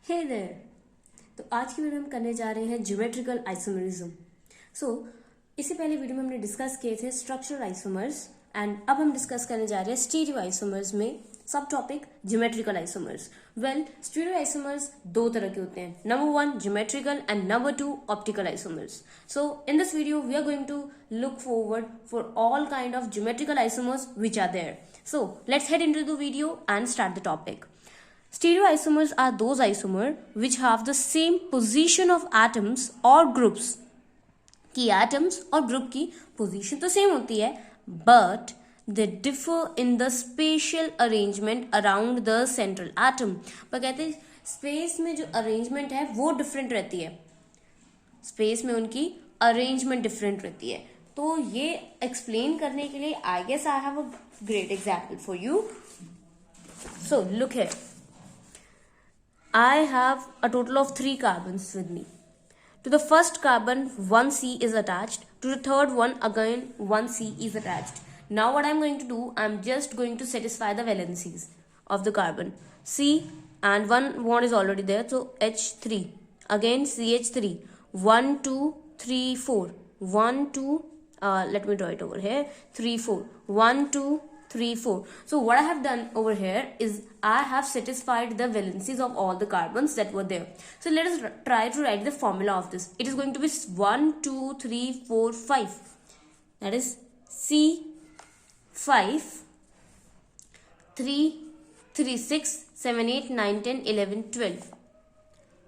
हे there. तो आज की वीडियो हम करने जा रहे हैं ज्योमेट्रिकल आइसोमरिज्म। इससे पहले वीडियो में हमने डिस्कस किए थे स्ट्रक्चरल आइसोमर्स एंड अब हम डिस्कस करने जा रहे हैं स्टीरियो आइसोमर्स में सब topic geometrical isomers. Stereo isomers दो तरह के होते हैं, number 1 geometrical and number 2 optical isomers. So in this video we are going to look forward for all kind of geometrical isomers which are there. So let's head into the video and start the topic. Stereoisomers are those isomers which have the same position of atoms or groups. कि atoms और group की position तो same होती है, but they differ in the spatial arrangement around the central atom. पर कहते हैं space में जो arrangement है वो different रहती है, space में उनकी arrangement different रहती है। तो ये explain करने के लिए I guess I have a great example for you. So look here. I have a total of 3 carbons with me. To the first carbon 1C is attached. To the third one again 1C is attached. Now what I'm going to do, I'm just going to satisfy the valencies of the carbon. C and one bond is already there, so H3. Again CH3. 1, 2, 3, 4. 1, 2, let me draw it over here. 3, 4. 1, 2, 3, 4. So what I have done over here is I have satisfied the valencies of all the carbons that were there. So let us try to write the formula of this. It is going to be 1, 2, 3, 4, 5. That is C5, 3, 3, 6, 7, 8, 9, 10, 11, 12.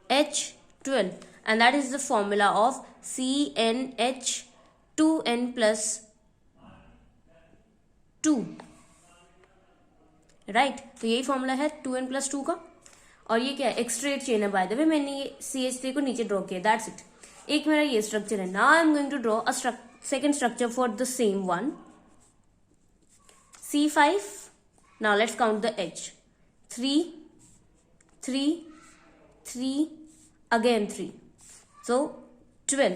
H12. And that is the formula of CnH2n plus 2. Right तो यही formula है 2n+2 का। और ये क्या है, एक straight chain है। बाय द वे मैंने ये CH3 को नीचे ड्रॉ किया, दैट्स इट। एक मेरा ये स्ट्रक्चर है। Now I am going to draw a second structure for the same one, C5. Now let's count the H, 3, 3, 3, again 3, so 12.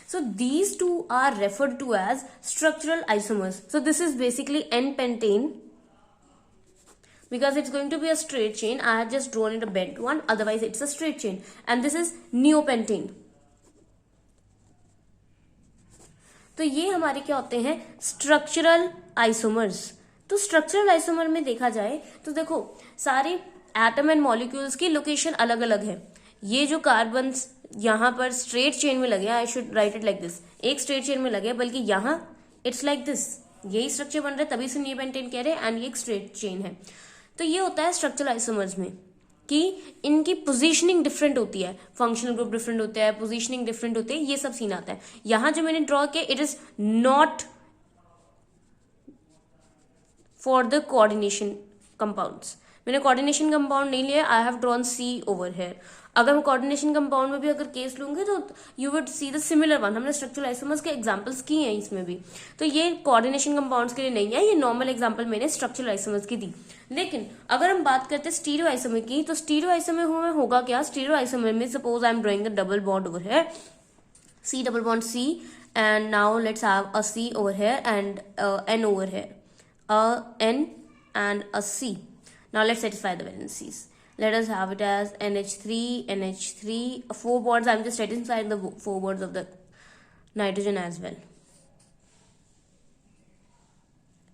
So these two are referred to as structural isomers. So this is basically N-pentane. Because it's going to be a straight chain, I have just drawn it a bent one, otherwise it's a straight chain. And this is neopentane. तो ये हमारे क्या होते हैं, structural isomers. तो structural isomer में देखा जाए तो देखो सारे एटम एंड मॉलिक्यूल्स की लोकेशन अलग अलग है। ये जो कार्बन्स यहाँ पर स्ट्रेट चेन में लगे, I should write it like this, एक स्ट्रेट चेन में लगे, बल्कि यहाँ इट्स लाइक दिस, यही स्ट्रक्चर बन रहा है, तभी से नियोपेंटेन कह रहे हैं, एंड ये एक स्ट्रेट चेन है। तो ये होता है स्ट्रक्चरल आइसोमर्स में कि इनकी पोजीशनिंग डिफरेंट होती है, फंक्शनल ग्रुप डिफरेंट होता है, पोजीशनिंग डिफरेंट होती है, ये सब सीन आता है। यहां जो मैंने ड्रॉ किया it is not for the coordination compounds. मैंने कोऑर्डिनेशन कंपाउंड नहीं लिया, I have drawn C over here. अगर मैं कोऑर्डिनेशन कंपाउंड में भी अगर केस लूंगी तो you would see the similar one. हमने स्ट्रक्चरल आइसोमर्स के एग्जांपल्स किए हैं इसमें भी, तो ये कोऑर्डिनेशन कंपाउंड्स के लिए नहीं है, ये नॉर्मल एग्जांपल मैंने स्ट्रक्चरल आइसोमर्स की दी। लेकिन अगर हम बात करते हैं स्टीरियो आइसोमर की, तो स्टीरियो आइसोमर में होगा क्या, स्टीरियो आइसोमर में suppose I am drawing the double bond over here, C double bond C, and now let's have a C over here and N over here, a N and a C. Now let's satisfy the valencies. Let us have it as NH3, NH3, 4 bonds. I'm just satisfying the 4 bonds of the nitrogen as well.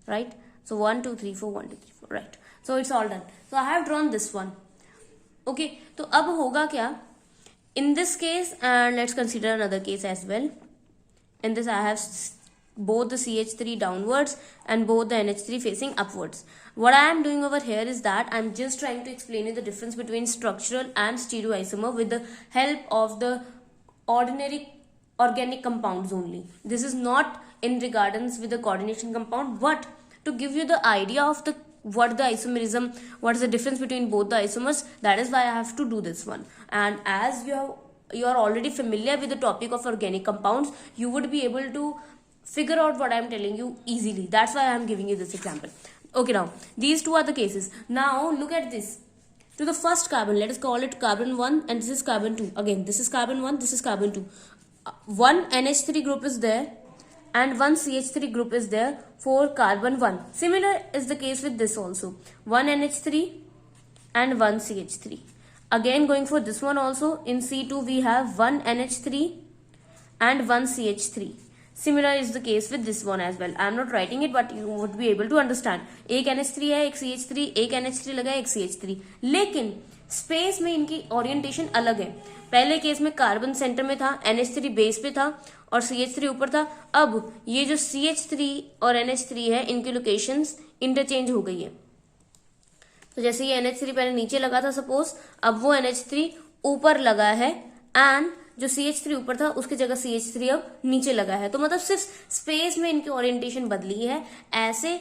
Right? So 1, 2, 3, 4, 1, 2, 3, 4. Right. So it's all done. So I have drawn this one. Okay. तो अब होगा क्या? In this case, and let's consider another case as well. In this, I have both the CH3 downwards and both the NH3 facing upwards. What I am doing over here is that I'm just trying to explain you the difference between structural and stereoisomer with the help of the ordinary organic compounds only. This is not in regardance with the coordination compound, but to give you the idea of the what the isomerism, what is the difference between both the isomers, that is why I have to do this one. And as you are already familiar with the topic of organic compounds, you would be able to figure out what I am telling you easily. That's why I am giving you this example. Okay, now these two are the cases. Now look at this. To the first carbon, let us call it carbon 1 and this is carbon 2. Again, this is carbon 1, this is carbon 2. One NH3 group is there and one CH3 group is there for carbon 1. Similar is the case with this also. One NH3 and one CH3. Again going for this one also, in C2 we have one NH3 and one CH3. Similar is the case with this one as well. I am not writing it but you would be able to understand. एक NH3 है, एक CH3, एक NH3 लगा है, एक CH3. लेकिन space में इनकी ओरिएंटेशन अलग है. पहले केस में कार्बन सेंटर में था, NH3 बेस पे था और CH3 ऊपर था. अब ये जो CH3 और NH3 है, इनकी लोकेशंस इंटरचेंज हो गई है. तो जैसे ये NH3 पहले नीचे लगा था सपोज, अब वो NH3 ऊपर लगा है एंड जो CH3 ऊपर था उसकी जगह CH3 अब नीचे लगा है. तो मतलब सिर्फ स्पेस में इनकी ओरिएंटेशन बदली है. ऐसे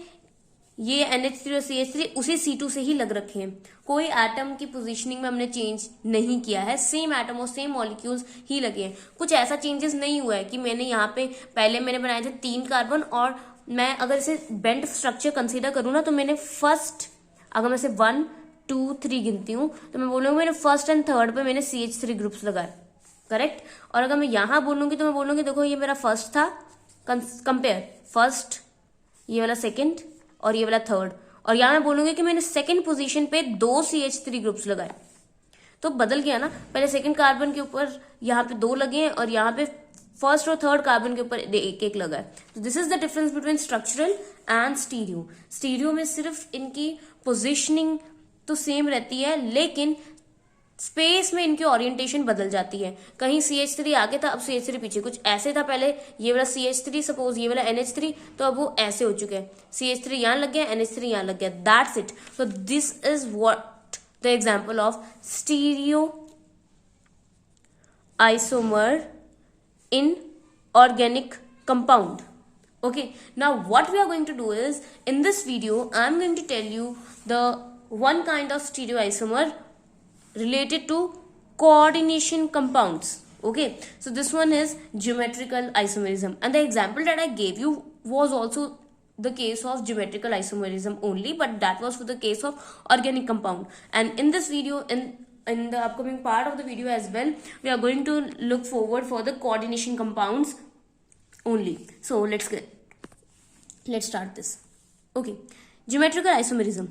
ये NH3 और CH3 उसी C2 से ही लग रखे हैं. कोई एटम की पोजीशनिंग में हमने चेंज नहीं किया है. सेम एटम और सेम मॉलिक्यूल्स ही लगे हैं. कुछ ऐसा चेंजेस नहीं हुआ है कि मैंने यहाँ पे पहले मैंने बनाए थे 3 कार्बन और मैं अगर इसे बेंट स्ट्रक्चर कंसीडर करूँ ना तो मैंने फर्स्ट, अगर मैं इसे 1 2 3 गिनती हूँ तो मैं बोलूंगी मैंने फर्स्ट एंड थर्ड पे मैंने CH3 ग्रुप्स लगाए. करेक्ट. और अगर मैं यहां बोलूंगी तो मैं बोलूंगी देखो ये मेरा फर्स्ट था, कंपेयर फर्स्ट, ये वाला सेकंड और ये वाला थर्ड. और यहां मैं बोलूंगी कि मैंने सेकंड पोजीशन पे 2 CH3 ग्रुप्स लगाए. तो बदल गया ना. पहले सेकंड कार्बन के ऊपर यहाँ पे 2 लगे हैं और यहाँ पे फर्स्ट और थर्ड कार्बन के ऊपर एक एक लगा है. तो this is the difference between structural and stereo. Stereo में सिर्फ इनकी पोजिशनिंग तो सेम रहती है लेकिन स्पेस में इनकी ओरिएंटेशन बदल जाती है. कहीं CH3 आगे था, अब CH3 पीछे. कुछ ऐसे था पहले, ये वाला CH3 सपोज, ये वाला NH3, तो अब वो ऐसे हो चुके हैं. CH3 यहां लग गया, NH3 यहां लग गया. That's it. So this is what the example of stereo isomer in organic compound. Okay, now what we are going to do is, in this video I am going to tell you the one kind of stereoisomer related to coordination compounds. Okay, so this one is geometrical isomerism, and the example that I gave you was also the case of geometrical isomerism only, but that was for the case of organic compound. And in this video, in the upcoming part of the video as well, we are going to look forward for the coordination compounds only. So let's start this. Okay, geometrical isomerism.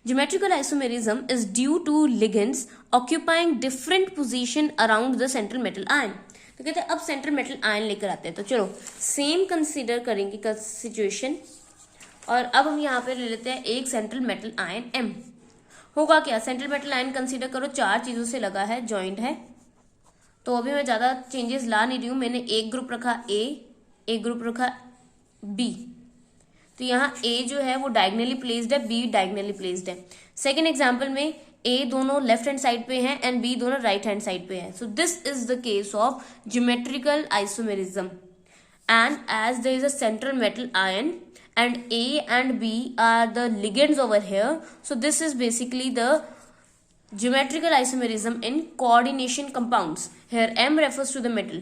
Geometrical isomerism is due to ligands occupying different position around the central metal ion. तो कहते हैं अब central metal ion लेकर आते हैं. तो चलो same consider करेंगे सिचुएशन और अब हम यहाँ पे ले लेते हैं एक सेंट्रल मेटल आयन M. होगा क्या, सेंट्रल मेटल आयन कंसीडर करो 4 चीजों से लगा है, जॉइंट है. तो अभी मैं ज्यादा चेंजेस ला नहीं रही हूँ. मैंने एक ग्रुप रखा A, एक ग्रुप रखा B. तो यहाँ A जो है वो डायगनली प्लेस्ड है, B डायगनली प्लेस्ड है. सेकेंड एग्जाम्पल में A दोनों लेफ्ट हैंड साइड पे हैं एंड B दोनों राइट हैंड साइड पे हैं. So this is the case of geometrical isomerism. And as there is a central metal ion and A and B are the ligands over here, so this is basically the geometrical isomerism in coordination compounds. Here M refers to the metal.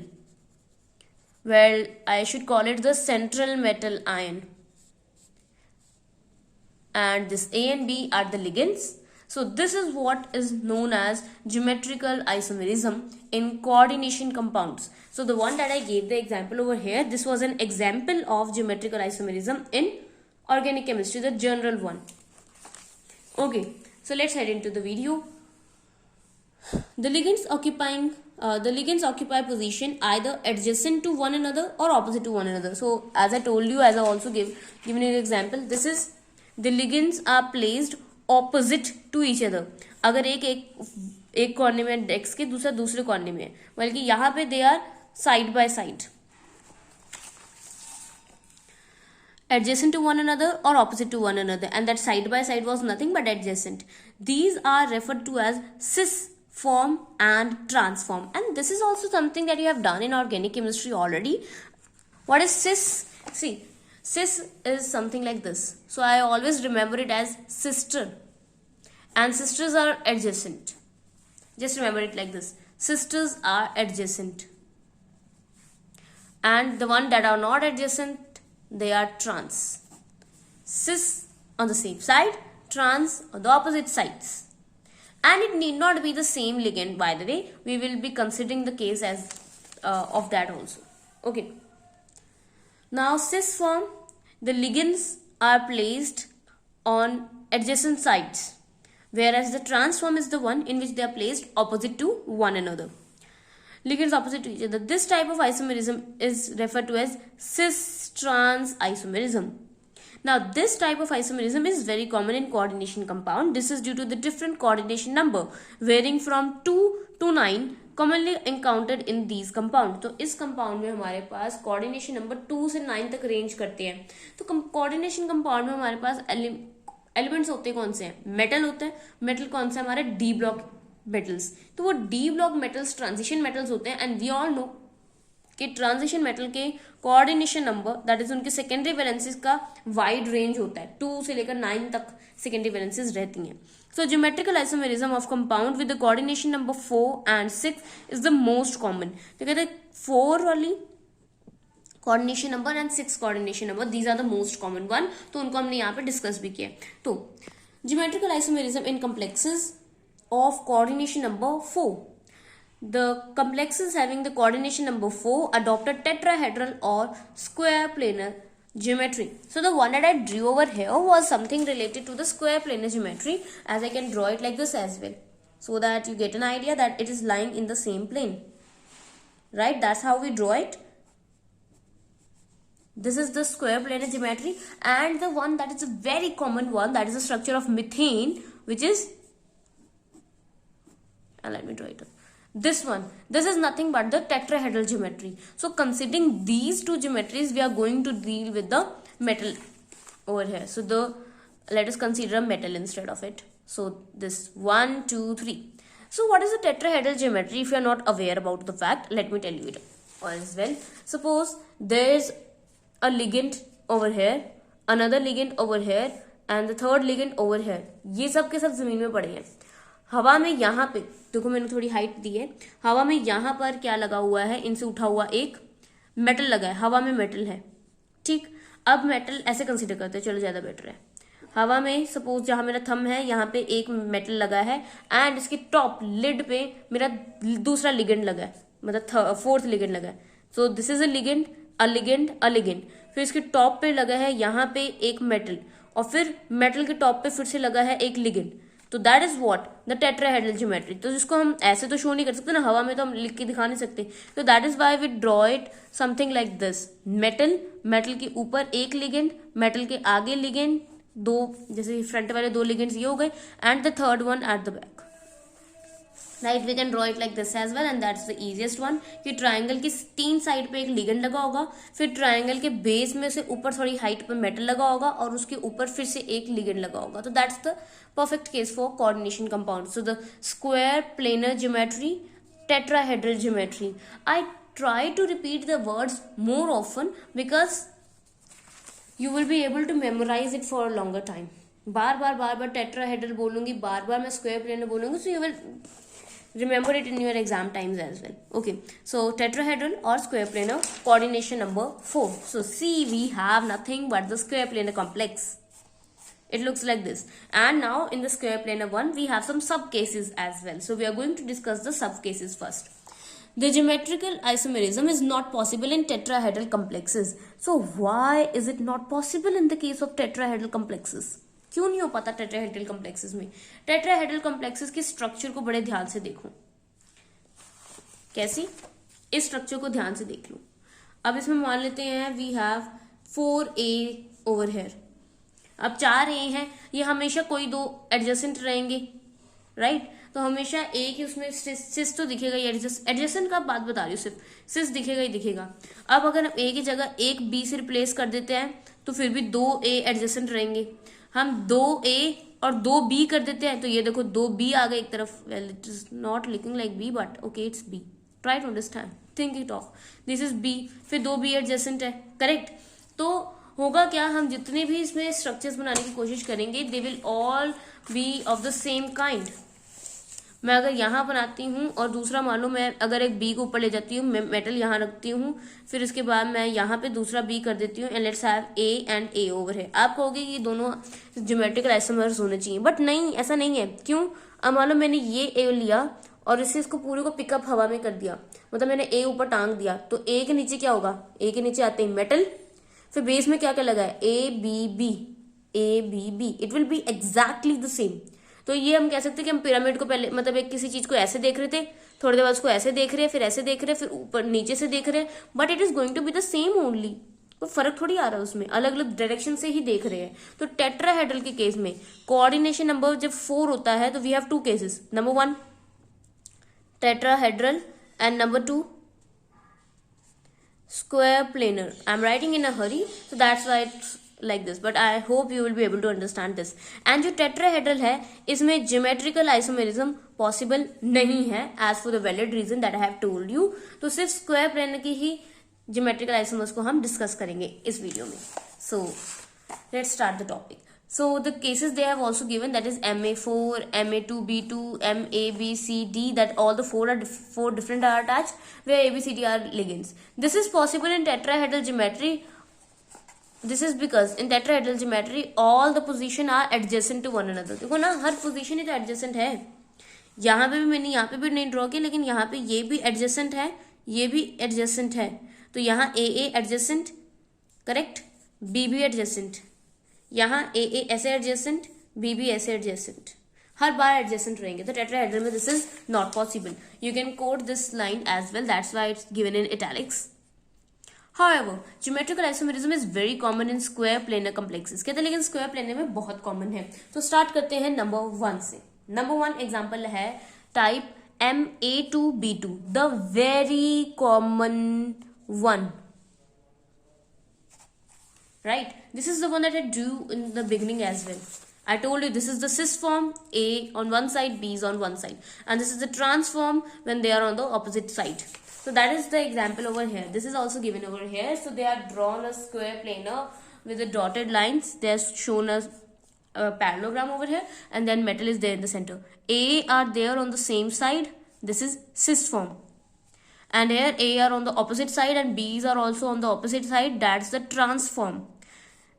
Well, I should call it the central metal ion. And this A and B are the ligands. So this is what is known as geometrical isomerism in coordination compounds. So the one that I gave the example over here, this was an example of geometrical isomerism in organic chemistry, the general one. Okay, so let's head into the video. The ligands occupy position either adjacent to one another or opposite to one another. So as I told you, as I also given you an example, this is the ligands are placed opposite to each other. अगर एक corner में desk के दूसरे corner में है, बल्कि यहाँ पे they are side by side, adjacent to one another or opposite to one another, and that side by side was nothing but adjacent. These are referred to as cis form and trans form, and this is also something that you have done in organic chemistry already. What is cis? See, cis is something like this, so I always remember it as sister, and sisters are adjacent. Just remember it like this: sisters are adjacent, and the one that are not adjacent, they are trans. Cis on the same side, trans on the opposite sides. And it need not be the same ligand, by the way. We will be considering the case as of that also. Okay. Now cis form, the ligands are placed on adjacent sides. whereas the trans form is the one in which they are placed opposite to one another. Ligands opposite to each other. This type of isomerism is referred to as cis-trans isomerism. Now, this type of isomerism is very common in coordination compound. This is due to the different coordination number varying from 2 to 9 commonly encountered in these compound. तो इस compound में हमारे पास coordination number 2 से 9 तक range करते हैं. तो coordination compound में हमारे पास elements होते हैं कौन से हैं? Metal होते हैं. Metal कौन सा हमारे D block metals. तो वो D block metals transition metals होते हैं and we all know कि ट्रांजिशन मेटल के कोऑर्डिनेशन नंबर दैट इज उनके सेकेंडरी वैलेंसीज का वाइड रेंज होता है. 2 से लेकर 9 तक सेकेंडरी वैलेंसीज रहती हैं. So geometrical isomerism of compound with the coordination number 4 and 6 is the most common. तो कहते हैं 4 वाली coordination number and 6 coordination number these are the most common one. तो उनको हमने यहाँ पे डिस्कस भी किया. तो geometrical isomerism in complexes of coordination number 4. The complexes having the coordination number 4 adopt a tetrahedral or square planar geometry. So the one that I drew over here was something related to the square planar geometry, as I can draw it like this as well, so that you get an idea that it is lying in the same plane. Right? That's how we draw it. This is the square planar geometry, and the one that is a very common one, that is the structure of methane, which is let me draw it up. This one, this is nothing but the tetrahedral geometry. So considering these two geometries, we are going to deal with the metal over here. So let us consider a metal instead of it. So this 1 2 3. So what is the tetrahedral geometry? If you are not aware about the fact, let me tell you it as well. Suppose there is a ligand over here, another ligand over here, and the third ligand over here. ये सब के सब जमीन में पड़े हैं. हवा में यहाँ पे देखो, मैंने थोड़ी हाइट दी है. हवा में यहाँ पर क्या लगा हुआ है? इनसे उठा हुआ एक मेटल लगा है. हवा में मेटल है. ठीक, अब मेटल ऐसे कंसीडर करते हैं, चलो ज्यादा बेटर है. हवा में सपोज जहां मेरा थंब है, यहाँ पे एक मेटल लगा है एंड इसके टॉप लिड पे मेरा दूसरा लिगेंड लगा है, मतलब फोर्थ लिगेंड लगा है. सो this is a ligand, a ligand, a ligand. फिर इसके टॉप पे लगा है यहाँ पे एक मेटल, और फिर मेटल के टॉप पे फिर से लगा है एक लिगेंड. तो that is what the tetrahedral geometry. तो जिसको हम ऐसे तो शो नहीं कर सकते ना, हवा में तो हम लिख के दिखा नहीं सकते. तो that is why we draw it something like this. Metal, metal के ऊपर एक लिगेंड, मेटल के आगे लिगेंड, दो जैसे फ्रंट वाले दो लिगेंड्स ये हो गए, and the third one at the back. Right, we can draw it like this as well, and that's the easiest one. कि ट्राइंगल की 3 साइड पे एक लिगेंड लगा होगा, फिर ट्राइंगल के बेस में से ऊपर थोड़ी हाइट पे मेटल लगा होगा, और उसके ऊपर फिर से एक लिगेंड लगा होगा. तो that's the perfect case for coordination compound. So the square planar geometry, tetrahedral geometry. I try to repeat the words more often because you will be able to memorize it for a longer time. Bar bar tetrahedral बोलूंगी, बार बार मैं square planar बोलूंगी, so you will remember it in your exam times as well. Okay, so tetrahedral or square planar coordination number 4. So see, we have nothing but the square planar complex. It looks like this. And now in the square planar one, we have some sub cases as well. So we are going to discuss the sub cases first. The geometrical isomerism is not possible in tetrahedral complexes. So why is it not possible in the case of tetrahedral complexes? क्यों नहीं हो पाता tetrahedral complexes में? Tetrahedral complexes के structure को बड़े ध्यान से देखो. कैसी? इस structure को ध्यान से देख लो. अब इसमें मान लेते हैं we have 4A over here. अब 4 ए हैं, ये हमेशा कोई दो एडजेसेंट रहेंगे. राइट, तो हमेशा ए की उसमें सिस तो दिखेगा ही. एडजेसेंट का बात बता रही हूँ, सिर्फ सिस दिखेगा ही दिखेगा. अब अगर हम ए की जगह एक बी से रिप्लेस कर देते हैं तो फिर भी 2 ए एडजेसेंट रहेंगे. हम 2 ए और 2 बी कर देते हैं तो ये देखो 2 बी आ गए एक तरफ. Well, it is not looking like B, but okay, it's B. Try to understand, think it of. This is B, फिर 2 बी एडजेसेंट है. करेक्ट. तो होगा क्या, हम जितने भी इसमें स्ट्रक्चर्स बनाने की कोशिश करेंगे, they will all B of the same kind. मैं अगर यहाँ बनाती हूँ और दूसरा मान लो मैं अगर एक बी को ऊपर ले जाती हूँ, मैं मेटल यहाँ रखती हूँ, फिर इसके बाद मैं यहाँ पे दूसरा बी कर देती हूँ, and let's have A and A over है. आप कहोगे ये दोनों ज्योमेट्रिकल आइसोमर्स होने चाहिए, बट नहीं, ऐसा नहीं है. क्यों? अब मान लो मैंने ये ए लिया और इससे इसको पूरे को पिकअप हवा में कर दिया, मतलब मैंने ए ऊपर टांग दिया, तो ए के नीचे क्या होगा? ए के नीचे आते ही मेटल, फिर बेस में क्या क्या लगा है? A B B, A B B. It will be exactly the same. तो ये हम कह सकते हैं कि हम पिरामिड को पहले मतलब एक किसी चीज को ऐसे देख रहे थे, थोड़ी देर बाद उसको ऐसे देख रहे हैं, फिर ऐसे देख रहे हैं, फिर ऊपर नीचे से देख रहे हैं, but it is going to be the same only. कोई फर्क थोड़ी आ रहा है उसमें, अलग अलग डायरेक्शन से ही देख रहे हैं। तो टेट्राहेड्रल के केस में कोऑर्डिनेशन नंबर जब 4 होता है तो we have 2 cases, number 1 tetrahedral and number 2 square planar. I'm writing in a hurry, so that's why it's like this, but I hope you will be able to understand this. And जो tetrahedral है इसमें geometrical isomerism possible नहीं है as for the valid reason that I have told you. तो सिर्फ square planar की ही geometrical isomers को हम discuss करेंगे इस वीडियो में. So let's start the topic. So the cases they have also given, that is MA4, MA2, B2, MA, B, C, D, that all the four different are attached, where A, B, C, D are ligands. This is possible in tetrahedral geometry. This is because in tetrahedral geometry all the position are adjacent to one another. देखो ना, हर position ही तो adjacent है. यहाँ पे भी मैंने यहाँ पे भी नहीं ड्रॉ किया, लेकिन यहाँ पे ये भी adjacent है, ये भी adjacent है. तो यहाँ AA adjacent, correct? B भी adjacent. यहाँ ए ऐसे एडजेसेंट, बी भी ऐसे एडजेसेंट, हर बार एडजेसेंट रहेंगे. तो टेट्राहेड्रल में this is not possible. You can quote this line as well, that's why it's given in italics. However, geometrical isomerism is very common in square planar complexes. कहते हैं लेकिन square planar में बहुत common है. तो start करते हैं number 1 से. नंबर 1 एग्जाम्पल है type MA2B2, the very common one. Right, this is the one that I drew in the beginning as well. I told you this is the cis form, A on one side, B is on one side, and this is the trans form when they are on the opposite side. So that is the example over here. This is also given over here. So they are drawn a square planar with the dotted lines. They are shown as a parallelogram over here, and then metal is there in the center. A are there on the same side. This is cis form. And here A are on the opposite side and B's are also on the opposite side. That's the trans form.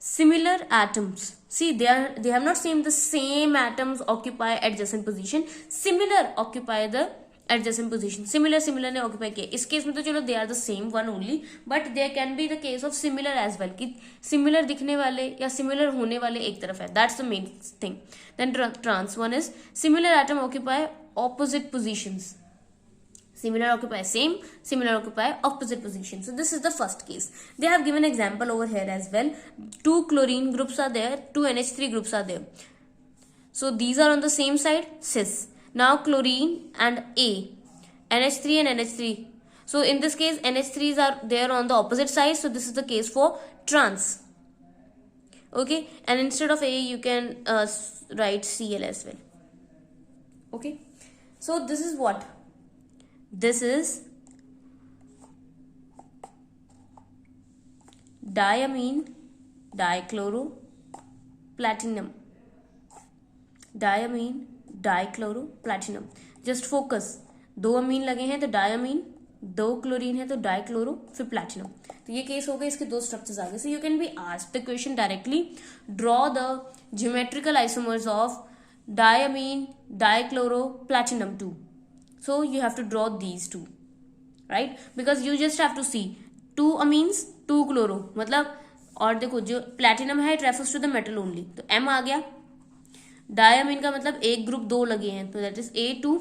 Similar atoms, see they have not seen the same atoms occupy adjacent position. Similar occupy the adjacent position. Similar ने occupy किया. इस case में तो चलो they are the same one only, but there can be the case of similar as well, कि similar दिखने वाले या similar होने वाले एक तरफ है. That's the main thing. Then trans one is similar atom occupy opposite positions. Similar occupy same, similar occupy opposite position. So this is the first case. They have given example over here as well. 2 chlorine groups are there, 2 NH3 groups are there. So these are on the same side, cis. Now chlorine and A, NH3 and NH3. So in this case, NH3s are there on the opposite side. So this is the case for trans. Okay, and instead of A, you can write Cl as well. Okay, so this is what? This is diamine dichloroplatinum. Diamine dichloroplatinum. Just focus. 2 अमीन लगे हैं तो diamine, 2 chlorine है तो dichloro, फिर platinum. तो ये case हो गए, इसके 2 स्ट्रक्चर्स आ गए. So you can be asked the question directly, draw the geometrical isomers of diamine dichloroplatinum 2. So you have to draw these two, right? Because you just have to see 2 amines 2 chloro, मतलब और देखो जो platinum है it refers to the metal only, तो M आ गया. Diamine का मतलब एक ग्रुप 2 लगे हैं तो दैट इज A2,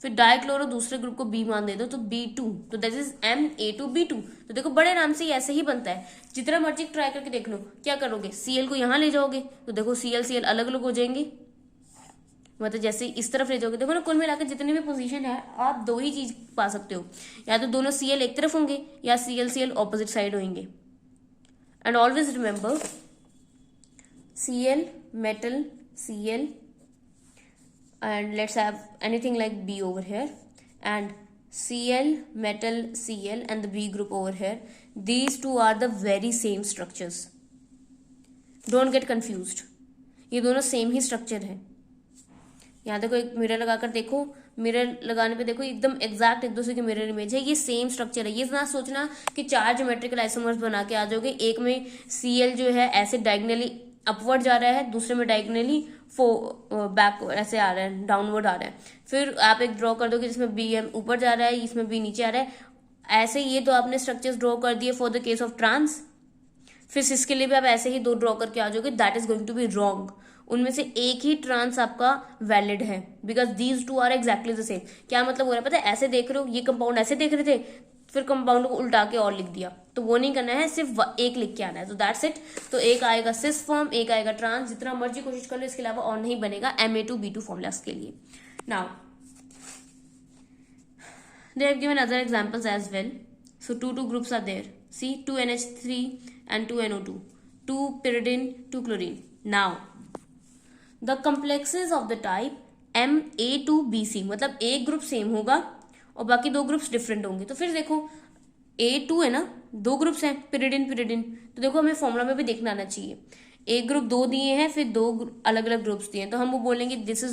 फिर डाइक्लोरो दूसरे ग्रुप को B मान दे दो तो B2, तो दैट इज MA2B2. तो देखो बड़े आराम से ऐसे ही बनता है. जितना मर्जी ट्राई करके देख लो. क्या करोगे, Cl को यहाँ ले जाओगे तो देखो Cl अलग अलग हो जाएंगे, मतलब जैसे इस तरफ ले जाओगे देखो ना, कुल मिलाकर जितनी भी पोजीशन है आप 2 ही चीज पा सकते हो, या तो दोनों Cl एक तरफ होंगे या Cl ऑपोजिट साइड होंगे. And always remember Cl metal Cl and let's have anything like B over here, and Cl metal Cl and the B group over here. These two are the very same structures. Don't get confused. ये दोनों same ही structure है. यहाँ देखो एक mirror लगाकर देखो, mirror लगाने पे देखो एकदम एग्जैक्ट एक दूसरे की मिरर इमेज है. ये सेम स्ट्रक्चर है. ये ना सोचना कि 4 ज्योमेट्रिकल आइसोमर्स बना के आ जाओगे. एक में Cl जो है ऐसे डायगनली अपवर्ड जा रहा है, दूसरे में डायगनली बैक ऐसे आ रहा है, डाउनवर्ड आ रहा है. फिर आप एक ड्रॉ कर दोगे जिसमें बी ऊपर जा रहा है, इसमें बी नीचे आ रहा है. ऐसे ये तो आपने स्ट्रक्चर्स ड्रॉ कर दिए for the case of trans. फिर इसके लिए भी आप ऐसे ही 2 ड्रॉ करके आ जाओगे. That is going to be wrong. उनमें से एक ही ट्रांस आपका वैलिड है, because these two are exactly the same. क्या मतलब हो रहा है पता है, ऐसे देख रहे हो, ये कंपाउंड ऐसे देख रहे थे, फिर कंपाउंड को उल्टा के और लिख दिया, तो वो नहीं करना है, सिर्फ एक लिख के आना है। तो दैट्स इट। तो एक आएगा सिस फॉर्म, एक आएगा ट्रांस, जितना मर्जी कोशिश कर लो, इसके अलावा और नहीं बनेगा Ma2B2 फॉर्मूलास के लिए। Now they have given other examples as well. So two groups are there. See, 2NH3 and 2NO2, 2 pyridine, 2 chlorine. Now the complexes of the type Ma2BC, मतलब एक ग्रुप सेम होगा और बाकी दो ग्रुप्स डिफरेंट होंगे। तो फिर देखो A2 है ना, दो ग्रुप्स हैं pyridine pyridine, तो देखो हमें फॉर्मूला में भी देखना आना चाहिए। एक ग्रुप दो दिए हैं, फिर दो अलग अलग ग्रुप्स दिए हैं, तो हम वो बोलेंगे दिस इज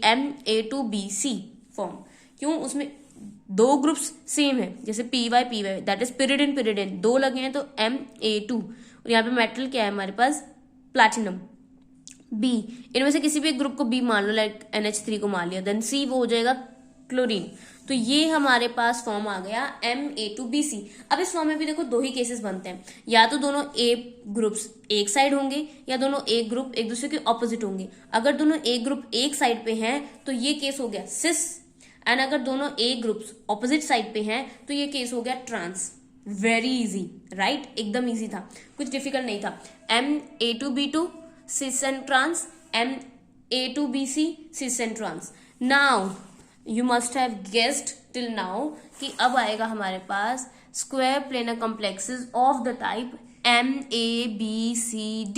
Ma2BC फॉर्म। क्यों? उसमें दो ग्रुप्स सेम है, जैसे PY that is pyridine pyridine, दो लगे हैं तो Ma2, और यहाँ पे मेटल क्या है हमारे पास, प्लैटिनम। B, इनमें से किसी भी एक ग्रुप को B मान लो, लाइक NH3 को मान लिया, देन C वो हो जाएगा क्लोरीन। तो ये हमारे पास फॉर्म आ गया Ma2BC। अब इस फॉर्म में भी देखो दो ही केसेस बनते हैं, या तो दोनों A ग्रुप्स एक साइड होंगे, या दोनों एक ग्रुप एक दूसरे के ऑपोजिट होंगे। अगर दोनों एक ग्रुप एक साइड पे हैं तो ये केस हो गया सिस, एंड अगर दोनों ए ग्रुप्स ऑपोजिट साइड पे हैं तो ये केस हो गया ट्रांस। Very easy, right? एकदम इजी था, कुछ डिफिकल्ट नहीं था। Ma2B2 cis and trans, Ma2BC cis and trans. Now you must have guessed till now कि अब आएगा हमारे पास square planar complexes of the type MABCD।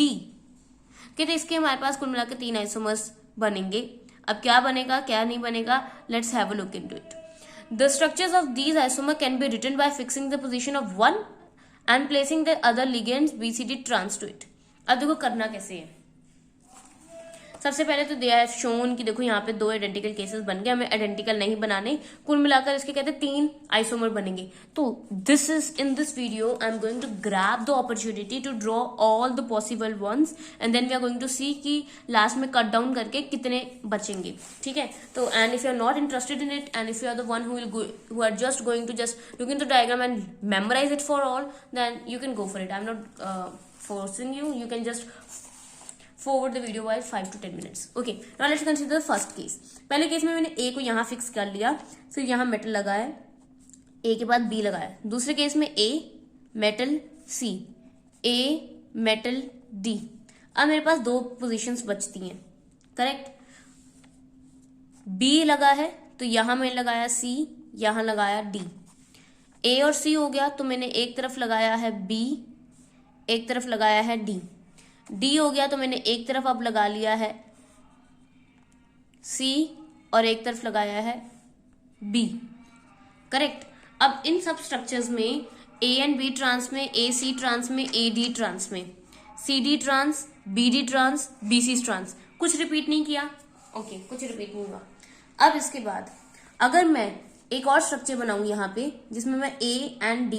कहते इसके हमारे पास कुल मिलाकर 3 आइसोमर्स बनेंगे। अब क्या बनेगा क्या नहीं बनेगा, let's have a look into it. The structures of these isomer can be written by fixing the position of one and placing the other ligands BCD trans to it. अब देखो करना कैसे है। सबसे पहले तो दे हैव शोन कि देखो यहाँ पे दो आइडेंटिकल केसेस बन गए, हमें आइडेंटिकल नहीं बनाने, कुल मिलाकर इसके कहते हैं 3 आइसोमर बनेंगे। तो this is in this video I am going to grab the opportunity to draw all the possible ones, and then we are going to see कि लास्ट में कट डाउन करके कितने बचेंगे, ठीक है? तो and if you are not interested in it, and if you are the one who are just going to just look in the diagram and memorize it for all, then you can go for it. I am not forcing you, you can just forward the video by 5 to 10 minutes. Okay, now let's consider the first case. पहले case में मैंने A को यहाँ fix कर लिया, फिर यहाँ metal लगाया, A के बाद B लगाया। दूसरे केस में A metal C, A metal D। अब मेरे पास दो पोजीशंस बचती हैं, करेक्ट? B लगा है तो यहाँ मैंने लगाया C, यहाँ लगाया D। A और C हो गया तो मैंने एक तरफ लगाया है B, एक तरफ लगाया है D। D हो गया तो मैंने एक तरफ अब लगा लिया है C और एक तरफ लगाया है B, करेक्ट? अब इन सब स्ट्रक्चर्स में A एंड B ट्रांस में, AC ट्रांस में, AD ट्रांस में, CD trans, BD trans, BC trans, कुछ रिपीट नहीं किया। ओके, कुछ रिपीट नहीं हुआ। अब इसके बाद अगर मैं एक और स्ट्रक्चर बनाऊं यहाँ पे जिसमें मैं A and D,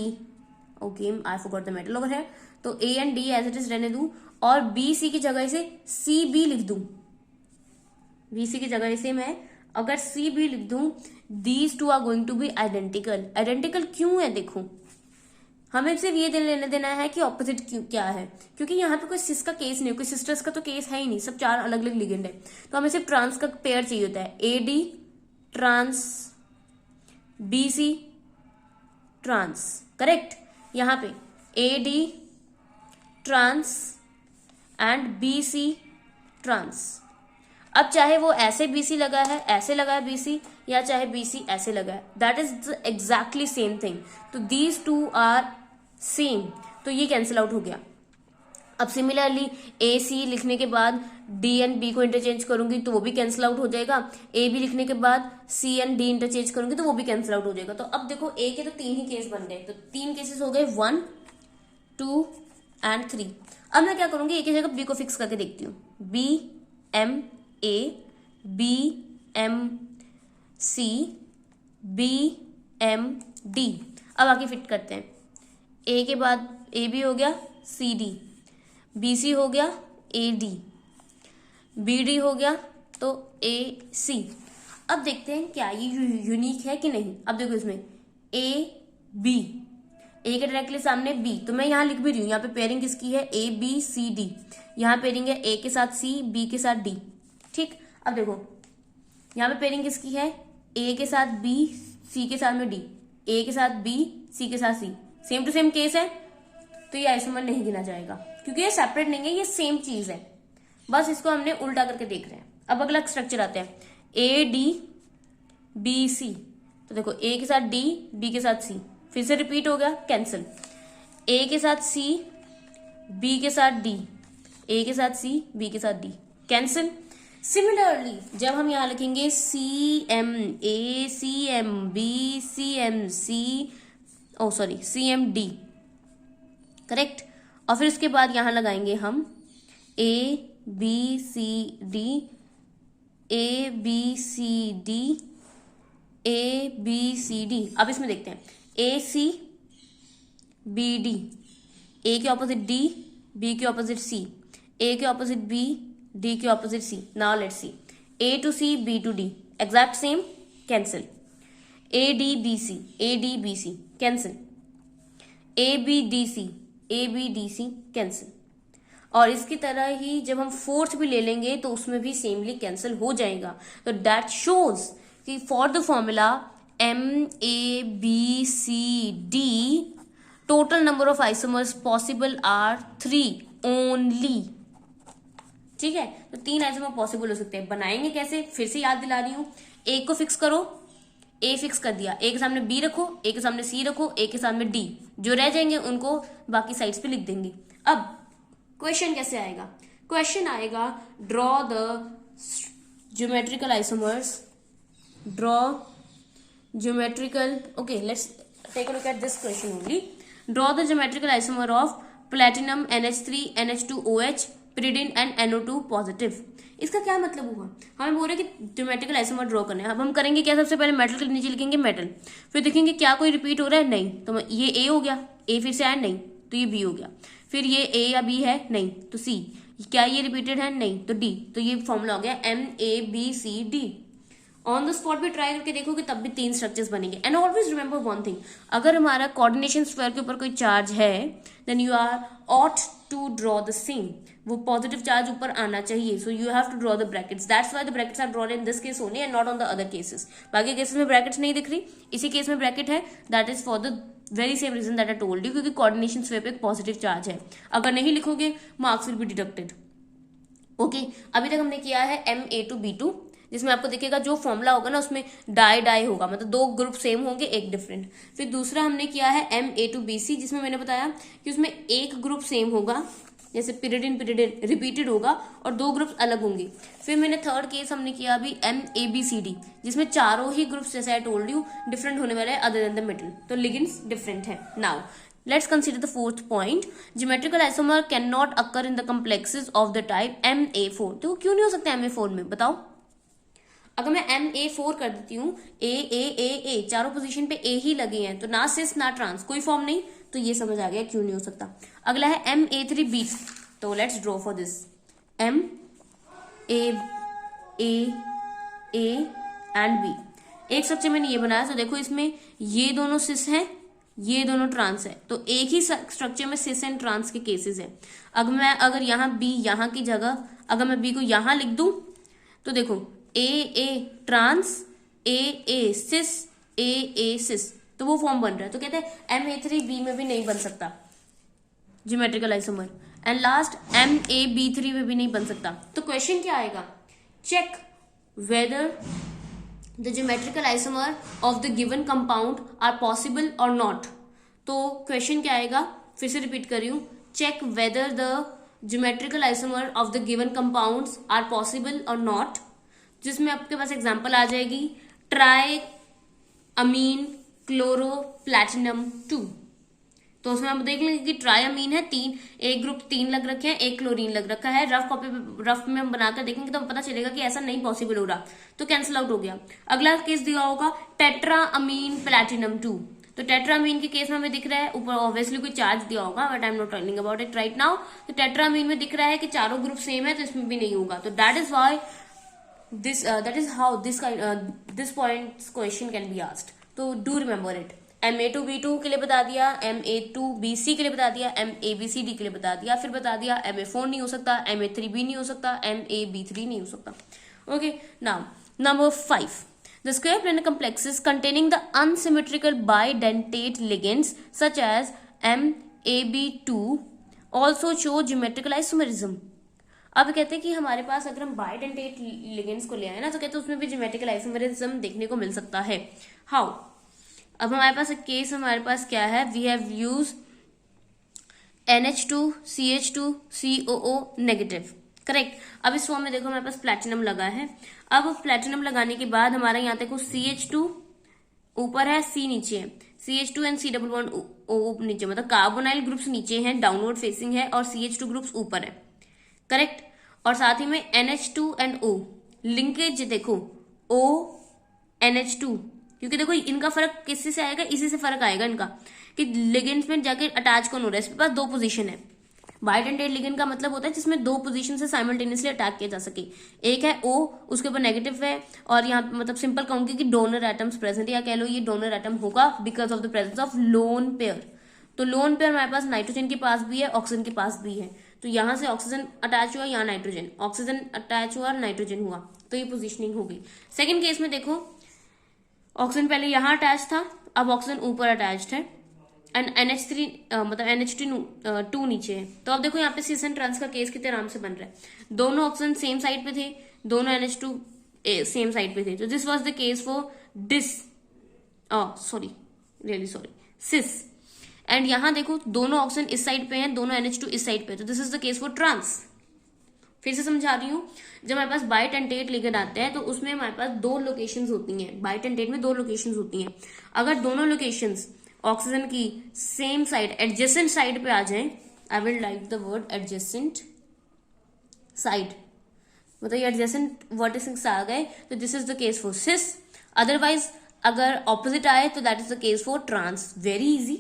okay I forgot the metal over here, तो A and D as it is रहने दूं और BC की जगह से CB लिख दूं। BC की जगह से मैं अगर CB लिख दूं, these two are going to be identical. Identical क्यों है? देखो हमें सिर्फ ये लेने देना है कि ऑपोजिट क्यों क्या है, क्योंकि यहाँ पे कोई सिस का केस नहीं है, कोई सिस्टर्स का तो केस है ही नहीं, सब 4 अलग अलग लिगेंड है। तो हमें सिर्फ ट्रांस का पेयर चाहिए होता है, AD trans BC trans, correct? यहाँ पे AD trans and BC trans. अब चाहे वो ऐसे BC लगा है, ऐसे लगा है BC, या चाहे BC ऐसे लगा है, that is exactly same thing. तो दीज टू आर सेम, तो ये कैंसिल आउट हो गया। अब सिमिलरली AC लिखने के बाद D एंड B को इंटरचेंज करूंगी तो वो भी कैंसिल आउट हो जाएगा। AB लिखने के बाद C एंड D इंटरचेंज करूंगी तो वो भी कैंसिल आउट हो जाएगा। तो अब देखो A के तो 3 ही केस बन गए, तो 3 केसेस हो गए, 1 2 एंड 3। अब मैं क्या करूंगी, एक ही जगह B को फिक्स करके देखती हूँ, BMA BMC BMD। अब आगे फिट करते हैं, A के बाद AB हो गया CD, BC हो गया AD, BD हो गया तो AC। अब देखते हैं क्या ये यूनिक है कि नहीं। अब देखो इसमें AB ए के डायरेक्टली सामने बी, तो मैं यहाँ लिख भी रही हूँ, यहाँ पे पेयरिंग किसकी है, ए बी सी डी, यहाँ पेयरिंग है ए के साथ सी, बी के साथ डी। ठीक, अब देखो यहाँ पे पेयरिंग किसकी है, ए के साथ बी, सी के साथ में डी, ए के साथ बी, सी के साथ सी, सेम टू सेम केस है, तो ये आइसोमर नहीं गिना जाएगा क्योंकि ये सेपरेट नहीं है, ये सेम चीज है, बस इसको हमने उल्टा करके देख रहे हैं। अब अगला स्ट्रक्चर आते हैं, ए डी बी सी, तो देखो ए के साथ डी, बी के साथ सी, फिर से रिपीट हो गया, कैंसिल। ए के साथ सी, बी के साथ डी, ए के साथ सी, बी के साथ डी, कैंसिल। सिमिलरली जब हम यहां लिखेंगे C M A, C M B, C M C, oh sorry C M D, correct, और फिर उसके बाद यहां लगाएंगे हम A B C D, A B C D, A B C D. अब इसमें देखते हैं ए सी बी डी, ए के ऑपोजिट डी, बी के ऑपोजिट सी, ए के ऑपोजिट बी, डी के opposite C. Now let's see, A to C, B to D, exact same, cancel. A D B C, A D B C, cancel. A B D C, A B D C, cancel. और इसकी तरह ही जब हम fourth भी ले लेंगे तो उसमें भी सेमली कैंसिल हो जाएगा। तो दैट शोज कि for the formula M A B C D, total number of isomers possible are 3 only. ठीक है, तो 3 आइसोमर पॉसिबल हो सकते हैं। बनाएंगे कैसे, फिर से याद दिला रही हूं, ए को फिक्स करो, ए फिक्स कर दिया, ए के सामने बी रखो, ए के सामने सी रखो, ए के सामने डी, जो रह जाएंगे उनको बाकी साइड्स पे लिख देंगे। अब क्वेश्चन कैसे आएगा, क्वेश्चन आएगा draw the geometrical isomers, draw geometrical, okay let's take a look at this question only. Draw the geometrical isomer of platinum NH3 NH2OH pyridine and NO2 positive. इसका क्या मतलब हुआ, हमें बोल रहे कि ज्योमेट्रिकल आइसोमर ड्रॉ करना है। अब हम करेंगे क्या, सबसे पहले मेटल के नीचे लिखेंगे मेटल, फिर देखेंगे क्या कोई रिपीट हो रहा है, नहीं, तो ये ए हो गया, ए फिर से आया, नहीं, तो ये बी हो गया, फिर ये ए या बी है, नहीं, तो सी, क्या ये रिपीटेड है, नहीं, तो डी, तो ये फॉर्मूला हो गया MABCD। ऑन द स्पॉट भी ट्राई करके देखोगे तब भी 3 स्ट्रक्चर्स बनेंगे। And always remember one thing, अगर हमारा कोऑर्डिनेशन स्क्वायर के ऊपर कोई चार्ज है then you are ought to draw the same, वो पॉजिटिव चार्ज ऊपर आना चाहिए, so you have to draw the brackets, that's why the brackets are drawn in this case only and not on the other cases. बाकी cases में brackets नहीं दिख रही, इसी केस में ब्रैकेट है, that is for the very same reason that I told you, क्योंकि coordination square पे एक पॉजिटिव चार्ज है, अगर नहीं लिखोगे marks will be deducted. Okay, अभी तक हमने किया है MA2B2, जिसमें आपको दिखेगा जो फॉर्मूला होगा ना उसमें डाई होगा, मतलब 2 ग्रुप सेम होंगे, एक डिफरेंट। फिर दूसरा हमने किया है MA2BC, जिसमें मैंने बताया कि उसमें एक ग्रुप सेम होगा, जैसे पिरिडिन रिपीटेड होगा और 2 ग्रुप अलग होंगे। फिर मैंने थर्ड केस हमने किया अभी MABCD, जिसमें चारों ही ग्रुप्स जैसे आई टोल्ड यू डिफरेंट होने वाले हैं अदर देन द मिडल, तो लिगेंड्स डिफरेंट है। Now let's consider the fourth point, geometrical isomer cannot occur in the complexes of the type MA4। तो क्यों नहीं हो सकता MA4 में, बताओ। अगर मैं MA4 कर देती हूँ, A चारों पोजीशन पे A ही लगे हैं, तो ना सिस ना ट्रांस, कोई फॉर्म नहीं, तो ये समझ आ गया क्यों नहीं हो सकता। अगला है MA3B, तो let's draw for this MA and B। एक स्ट्रक्चर मैंने ये बनाया, तो देखो इसमें ये दोनों सिस हैं, ये दोनों ट्रांस है, तो एक ही स्ट्रक्चर में सिस एंड ट्रांस के केसेस है। अगर यहाँ B यहाँ की जगह अगर मैं B को यहाँ लिख दूं, तो देखो A trans, A cis, A cis, तो वो फॉर्म बन रहा है। तो कहते हैं MA3B में भी नहीं बन सकता geometrical isomer, and last MAB3 में भी नहीं बन सकता। तो क्वेश्चन क्या आएगा, check whether the geometrical isomer of the given compound are possible or not। तो क्वेश्चन क्या आएगा, फिर से रिपीट कर रही हूँ, check whether the geometrical isomer of the given compounds are possible or not, जिसमें आपके पास एग्जांपल आ जाएगी ट्राई अमीन क्लोरो प्लैटिनम 2। तो उसमें आप देख लेंगे कि ट्राइअमीन है 3, एक ग्रुप 3 लग रखे हैं, एक क्लोरीन लग रखा है। रफ में हम बनाकर देखेंगे तो पता चलेगा कि ऐसा नहीं पॉसिबल हो रहा, तो कैंसिल आउट हो गया। अगला केस दिया होगा टेट्राअमीन प्लैटिनम 2, तो टेट्राअमीन के केस में हमें दिख रहा है ऊपर ऑब्वियसली कोई चार्ज दिया होगा, but I am not telling about it right now. तो टेट्राअमीन में दिख रहा है कि चारों ग्रुप सेम है, तो इसमें भी नहीं होगा। तो that is why that is how this point question can be asked, so do remember it। Ma2B2 के लिए बता दिया, Ma2BC के लिए बता दिया, MABCD के लिए बता दिया, फिर बता दिया Ma4 नहीं हो सकता, Ma3B नहीं हो सकता, MAB3 नहीं हो सकता. Okay, now number 5. The square planar complexes containing the unsymmetrical bidentate ligands such as MAB2 also show geometrical isomerism. अब कहते हैं कि हमारे पास अगर हम बाइडेंटेट लिगेंड्स को ले आए ना तो कहते हैं उसमें भी ज्योमेट्रिकल आइसोमेरिज्म देखने को मिल सकता है. हाउ? अब हमारे पास एक केस हमारे पास क्या है, we have use NH2 CH2 COO negative, correct. अब इस फॉर्म में देखो हमारे पास प्लैटिनम लगा है. अब प्लैटिनम लगाने के बाद हमारा यहाँ तक CH2 ऊपर है, C नीचे है, CH2 एंड C11O नीचे, मतलब कार्बोनाइल ग्रुप्स नीचे हैं, डाउनवर्ड फेसिंग है, और CH2 ग्रुप्स ऊपर है, करेक्ट. और साथ ही में NH2 एंड O लिंकेज देखो, O NH2, क्योंकि देखो इनका फर्क किससे से आएगा, इसी से फर्क आएगा इनका कि लिगेंड्स में जाके अटैच कौन हो रहा है. इसके पास दो पोजीशन है. बाइडेंटेट लिगेंड का मतलब होता है जिसमें दो पोजीशन से साइमल्टेनियसली अटैक किया जा सके. एक है O, उसके ऊपर नेगेटिव है, और यहाँ पे मतलब सिंपल कहूंगी कि डोनर एटम्स प्रेजेंट, या कह लो ये डोनर एटम होगा because of the presence of lone pair. तो लोन पेयर हमारे पास नाइट्रोजन के पास भी है, ऑक्सीजन के पास भी है. तो यहाँ से ऑक्सीजन अटैच हुआ, यहाँ नाइट्रोजन, ऑक्सीजन अटैच हुआ, नाइट्रोजन हुआ. तो ये पोजिशनिंग होगी. सेकेंड केस में देखो ऑक्सीजन पहले यहाँ अटैच था, अब ऑक्सीजन ऊपर अटैच्ड है, एंड NH3 मतलब NH2 नीचे है. तो अब देखो यहाँ पे सिस एंड ट्रांस का केस कितने आराम से बन रहा है. दोनों ऑक्सीजन सेम साइड पे थे, दोनों NH2 सेम साइड पे थे. तो this was the case for cis. And यहाँ देखो दोनों ऑक्सीजन इस साइड पे हैं, दोनों NH2 इस साइड पे. तो this is the case for trans. फिर से समझा रही हूँ, जब हमारे पास बाइटेंटेट लिगेंड आते हैं तो उसमें हमारे पास दो लोकेशंस होती हैं. बाइटेंटेट में दो लोकेशंस होती हैं. अगर दोनों लोकेशंस ऑक्सीजन की सेम साइड, एडजेसेंट साइड पे आ जाएं, I will write the word adjacent side, मतलब ये एडजेसेंट वर्टिसेस आ गए, तो this is the case for cis. Otherwise अगर ऑपोजिट आए तो that is the case for trans. Very easy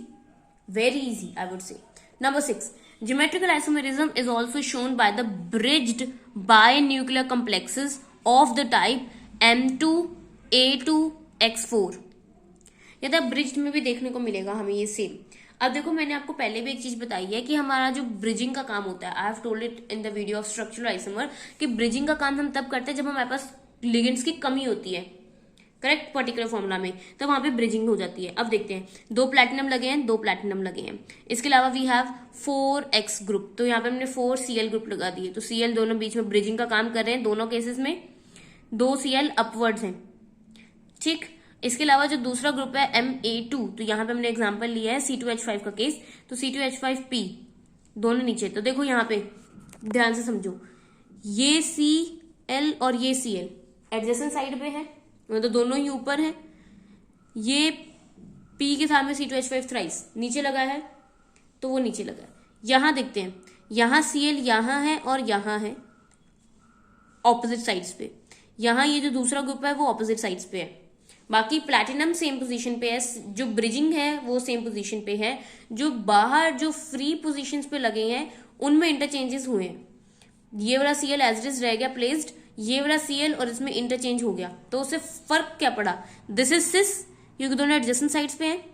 I would say. Number 6. Geometrical isomerism is also shown by the bridged binuclear complexes of the type M2A2X4. ये तो bridged में भी देखने को मिलेगा हमें ये सेम. अब देखो मैंने आपको पहले भी एक चीज बताई है कि हमारा जो ब्रिजिंग का काम होता है, I have told it in the video of structural isomer, कि ब्रिजिंग का काम हम तब करते हैं जब हमारे पास लिगेंड्स की कमी होती है, करेक्ट, पर्टिकुलर फॉर्मूला में, तो वहां पे ब्रिजिंग हो जाती है. अब देखते हैं, दो प्लैटिनम लगे हैं. इसके अलावा वी हैव 4x ग्रुप, तो यहाँ पे हमने 4Cl ग्रुप लगा दिए. तो Cl दोनों बीच में ब्रिजिंग का काम कर रहे हैं. दोनों केसेस में 2 Cl अपवर्ड्स हैं, ठीक. इसके अलावा जो दूसरा ग्रुप है Ma2, तो यहाँ पे हमने एग्जाम्पल लिया है C2H5 का केस, तो C2H5P दोनों नीचे. तो देखो यहाँ पे ध्यान से समझो, ये Cl और ये Cl एडजेसेंट साइड पे है, तो दोनों ही ऊपर है. ये P के साथ में C2H5 थ्राइस नीचे लगा है, तो वो नीचे लगा है. यहां देखते हैं, यहां Cl यहां है और यहां है ऑपोजिट साइड्स पे. यहां ये जो दूसरा ग्रुप है वो ऑपोजिट साइड्स पे है. बाकी प्लैटिनम सेम पोजीशन पे है, जो ब्रिजिंग है वो सेम पोजीशन पे है. जो बाहर जो फ्री पोजीशंस पे लगे हैं उनमें इंटरचेंजेस हुए हैं. ये वाला Cl एज इट इज रह गया प्लेस्ड, ये वाला Cl और इसमें इंटरचेंज हो गया. तो उससे फर्क क्या पड़ा, दिस इज सिस, क्योंकि दोनों एडजेसेंट साइड्स पे हैं,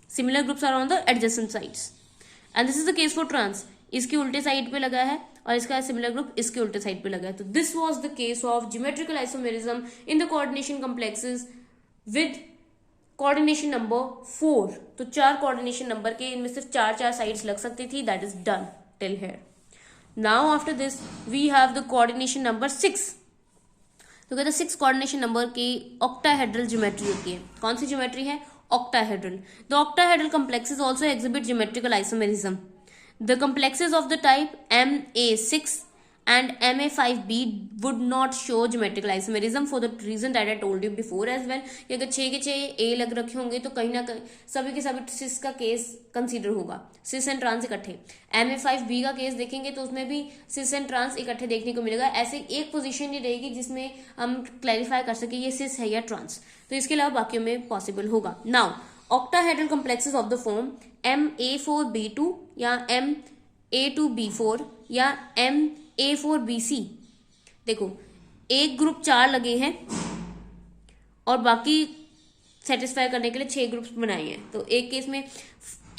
similar groups are on the adjacent sides. And this is the case for trans, इसके उल्टे साइड पे लगा है और इसका सिमिलर ग्रुप इसके उल्टे साइड पे लगा है. तो this was the case of geometrical isomerism in the coordination complexes with coordination number 4. तो 4 कोऑर्डिनेशन नंबर के, इनमें सिर्फ 4 साइड्स लग सकती थी. That is done till here. Now after this we have the coordination number 6. तो कहते हैं 6 कोऑर्डिनेशन नंबर की ऑक्टाहेड्रल ज्योमेट्री होती है. कौन सी ज्योमेट्री है, octahedral. The octahedral complexes also exhibit geometrical isomerism. The complexes of the type Ma6 and Ma5b would not show geometrical isomerism for the reason that I told you before as well. कि अगर 6 के 6 A लग रखे होंगे तो कहीं ना कहीं सभी के सभी सिस का केस कंसीडर होगा, सिस एंड ट्रांस इकट्ठे. Ma5b का केस देखेंगे तो उसमें भी सिस एंड ट्रांस इकट्ठे देखने को मिलेगा. ऐसे एक पोजीशन ही रहेगी जिसमें हम क्लैरिफाई कर सके ये सिस है या ट्रांस. तो इसके अलावा बाकियों में पॉसिबल होगा. Now octahedral complexes of the form Ma4b2 या Ma2b4 या Ma4bc. देखो एक ग्रुप 4 लगे हैं और बाकी सेटिस्फाई करने के लिए 6 ग्रुप्स बनाए हैं। तो एक केस में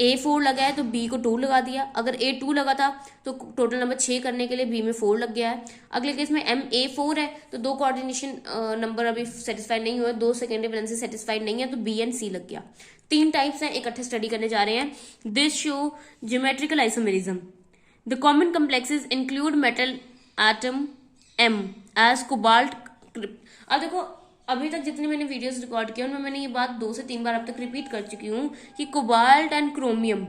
A4 लगा है तो B को 2 लगा दिया, अगर A2 लगा था तो टोटल नंबर 6 करने के लिए B में 4 लग गया है। अगले केस में MA4 है तो 2 कोऑर्डिनेशन नंबर अभी सेटिस्फाई नहीं हुए, 2 सेकेंडरी वैलेंसी सेटिस्फाइड नहीं है तो B एंड C लग गया। 3 टाइप्स हैं, इकट्ठे स्टडी करने जा रहे हैं। This show geometrical isomerism. The common complexes include metal atom M as cobalt. अब देखो, अभी तक जितनी मैंने वीडियोस रिकॉर्ड किया उनमें मैंने ये बात 2 से 3 बार अब तक रिपीट कर चुकी हूँ कि कोबाल्ट एंड क्रोमियम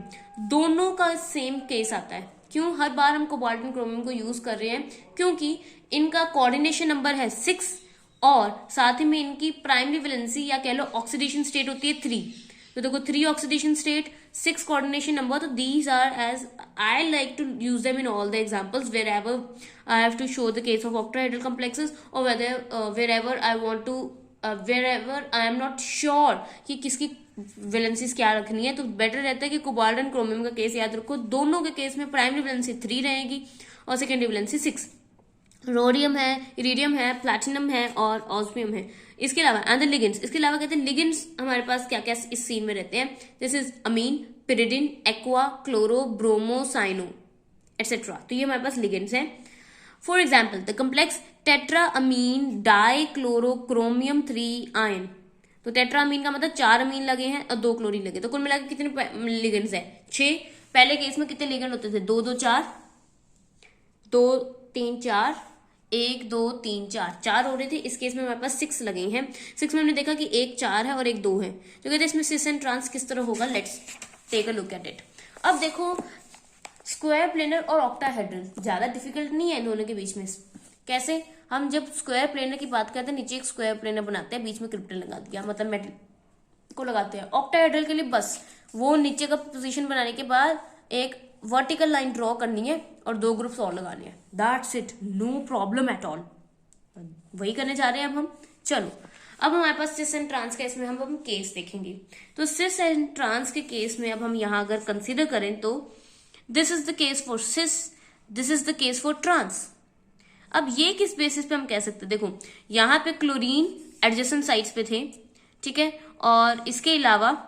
दोनों का सेम केस आता है। क्यों हर बार हम कोबाल्ट एंड क्रोमियम को यूज कर रहे हैं? क्योंकि इनका कोऑर्डिनेशन नंबर है 6 और साथ ही में इनकी प्राइमरी वैलेंसी या कह लो ऑक्सीडेशन स्टेट होती है 3। तो देखो 3 oxidation state, 6 coordination number. So these are, as I like to use them in all the examples wherever I have to show the case of octahedral complexes or wherever I want to wherever I am not sure कि किसकी valencies क्या रखनी है, तो better रहता है कि cobalt and chromium का केस याद रखो। दोनों के केस में प्राइमरी वैलेंसी 3 रहेगी और सेकेंडरी वैलेंसी 6। रोडियम है, इरिडियम है, प्लैटिनम है और ऑस्मियम है। इसके अलावा एंड द लिगेंड्स, इसके अलावा कहते हैं लिगेंड्स हमारे पास क्या क्या इस सीन में रहते हैं। This is amine, pyridine, aqua, chloro, bromo, cyano etcetera. तो ये हमारे पास लिगेंड्स हैं। For example the complex tetra amine di chloro chromium 3 ion. तो टेट्रा अमीन का मतलब 4 अमीन लगे हैं और 2 क्लोरीन लगे, तो कुल मिलाकर कितने लिगेंड्स है? 6। पहले केस में कितने लिगेंड होते थे? 2 2 4, 2 3 4, 1 2 3 4, 4 हो रहे थे। इस केस में हमारे पास 6 लगे हैं। 6 में हमने देखा कि एक 4 है और एक 2 है, तो कहते हैं इसमें सिस एंड ट्रांस किस तरह होगा। Let's take a look at it. अब देखो स्क्वायर प्लेनर और ऑक्टाहेड्रल ज्यादा डिफिकल्ट नहीं है दोनों के बीच में। कैसे? हम जब स्क्वायर प्लेनर की बात करते हैं नीचे एक स्क्वायर प्लेनर बनाते हैं, बीच में क्रिप्टन लगा दिया, मतलब मेटल को लगाते हैं। ऑक्टाहेड्रल के लिए बस वो नीचे का पोजीशन बनाने के बाद एक वर्टिकल लाइन ड्रॉ करनी है और 2 ग्रुप्स और लगाने हैं। That's it, no problem at all. वही करने जा रहे हैं अब हम। चलो अब हमारे पास सिस एंड ट्रांस का इसमें हम केस देखेंगे। तो सिस एंड ट्रांस के केस में अब हम यहां अगर कंसीडर करें तो this is the case for cis, this is the case for trans. अब ये किस बेसिस पे हम कह सकते हैं? देखो यहाँ पे क्लोरीन एडजेसेंट साइड्स पे थे, ठीक है, और इसके अलावा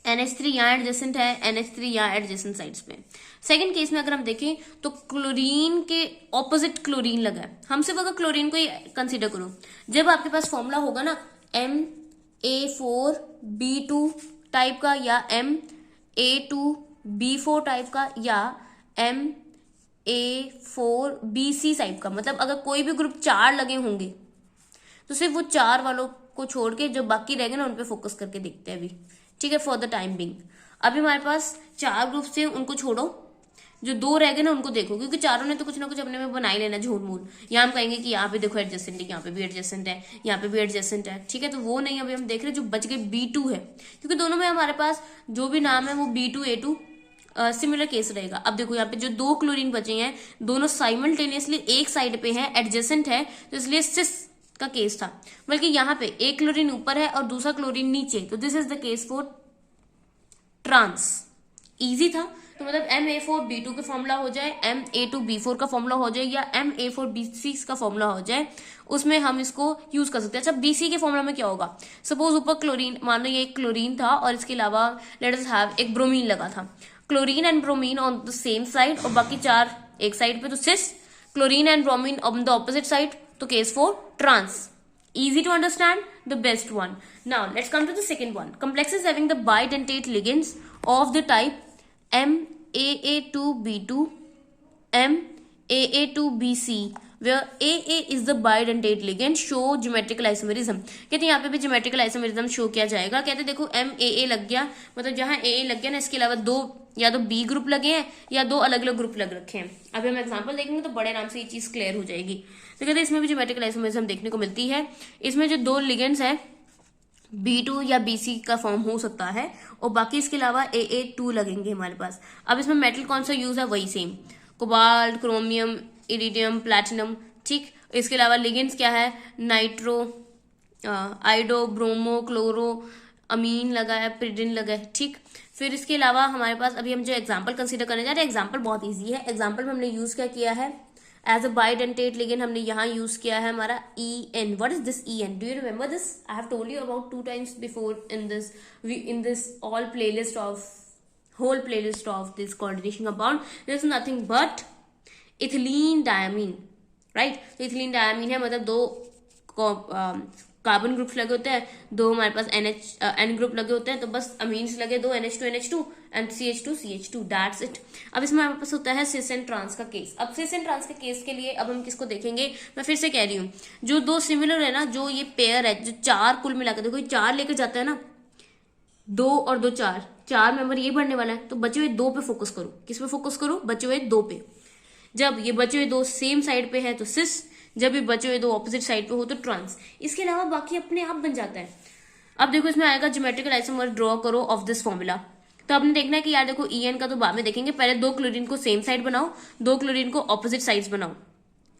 NH3 यहाँ एडजेसेंट है, NH3 यहाँ एडजेसेंट साइड्स पे। सेकंड केस में अगर हम देखें तो क्लोरीन के ऑपोजिट क्लोरीन लगा है। हम सिर्फ अगर क्लोरीन को ही कंसीडर करो, जब आपके पास फॉर्मूला होगा ना MA4B2 टाइप का या MA2B4 टाइप का या MA4BC टाइप का, मतलब अगर कोई भी ग्रुप 4 लगे होंगे तो सिर्फ वो 4 वालों को छोड़ के जो बाकी रह गए ना उन पे फोकस करके देखते हैं अभी, ठीक है, फॉर द टाइम बिंग। अभी हमारे पास 4 ग्रुप थे, उनको छोड़ो, जो 2 रह गए ना उनको देखो, क्योंकि चारों ने तो कुछ ना कुछ अपने में बना ही लेना झूठ मूठ। यहाँ हम कहेंगे कि यहाँ पे देखो एडजेसेंट है, यहाँ पे भी एडजेसेंट है, यहाँ पे भी एडजेसेंट है, ठीक है, तो वो नहीं। अभी हम देख रहे हैं जो बच गए B2 है, क्योंकि दोनों में हमारे पास जो भी नाम है वो B2 A2 सिमिलर केस रहेगा। अब देखो यहाँ पे जो 2 क्लोरीन बचे हैं दोनों साइमल्टेनियसली एक साइड पे है, एडजेसेंट है, तो इसलिए सिस का केस था। बल्कि यहाँ पे एक क्लोरीन ऊपर है और दूसरा क्लोरीन नीचे, तो this is the case for trans. Easy था, तो मतलब MA4B2 का फॉर्मूला हो जाए, MA2B4 का फॉर्मूला हो जाए या MA4BC का फॉर्मूला हो जाए, उसमें हम इसको यूज कर सकते हैं। अच्छा BC के फॉर्मूला में क्या होगा? सपोज ऊपर क्लोरीन, मान लो ये एक क्लोरीन था और इसके अलावा लेट अस हैव एक ब्रोमीन लगा था। Chlorine and bromine on the same side और बाकी 4 एक साइड पे, तो cis. Chlorine and bromine on the opposite side, तो case for trans. Easy to understand, the best one. Now let's come to the second one. Complexes having the bidentate ligands of the type MAA2B2, MAA2BC, where AA is the bidentate ligand, show geometrical isomerism. कहते हैं यहाँ पे भी geometrical isomerism show किया जाएगा। कहते हैं देखो MAA लग गया, मतलब जहां AA लग गया ना, इसके अलावा 2 या तो B ग्रुप लगे हैं या 2 अलग अलग ग्रुप लग रखे हैं। अभी हम एग्जांपल देखेंगे तो बड़े आराम से ये चीज क्लियर हो जाएगी। तो कहते हैं इसमें भी ज्योमेट्रिकल आइसोमेरिज्म देखने को मिलती है। इसमें जो 2 लिगेंड्स हैं B2 या BC का फॉर्म हो सकता है और बाकी इसके अलावा AA2 लगेंगे हमारे पास। अब इसमें मेटल कौन सा यूज है? वही same, cobalt, chromium, iridium, platinum, ठीक। इसके अलावा लिगेंड्स क्या है? नाइट्रो, आइडो, ब्रोमो, क्लोरो, अमीन लगा है, पिरिडिन लगा है, ठीक। फिर इसके अलावा हमारे पास अभी हम जो एग्जाम्पल कंसीडर करने जा रहे हैं, एग्जाम्पल बहुत ईजी है। एग्जाम्पल में हमने यूज क्या किया है? एज अ बाइडेंटेट लिगेंड हमने यहाँ यूज किया है हमारा EN. What is this EN? Do you remember this? I have told you about 2 times before in this all playlist of whole playlist of this coordination compound. There is nothing but ethylene diamine, right? तो ethylene diamine है, मतलब दो carbon groups लगे होते हैं, दो हमारे पास N group लगे होते हैं, तो बस अमीन्स लगे दो, NH2 and CH2 that's it. अब इसमें हमारे पास होता है सिस एंड ट्रांस का केस. अब सिस एंड ट्रांस के केस के लिए अब हम किसको देखेंगे? मैं फिर से कह रही हूँ, जो दो सिमिलर है ना, जो ये पेयर है, जो चार कुल मिलाकर, देखो ये चार लेकर जाता है ना, 2 और 2 4 मेंबर ये बढ़ने वाला है, तो बचे हुए 2 पे फोकस करो. किस पे फोकस करो? बचे हुए 2 पे. जब ये बचे हुए 2 सेम साइड पे है तो सिस, जब ये बचे हुए 2 ऑपोजिट साइड पे हो तो ट्रांस. इसके अलावा बाकी अपने आप बन जाता है. अब देखो इसमें आएगा ज्योमेट्रिकल आइसोमर ड्रॉ करो ऑफ दिस फॉर्मूला. तो आपने देखना है कि यार देखो EN का तो बाद में देखेंगे, पहले 2 क्लोरीन को सेम साइड बनाओ, 2 क्लोरीन को ऑपोजिट साइड्स बनाओ.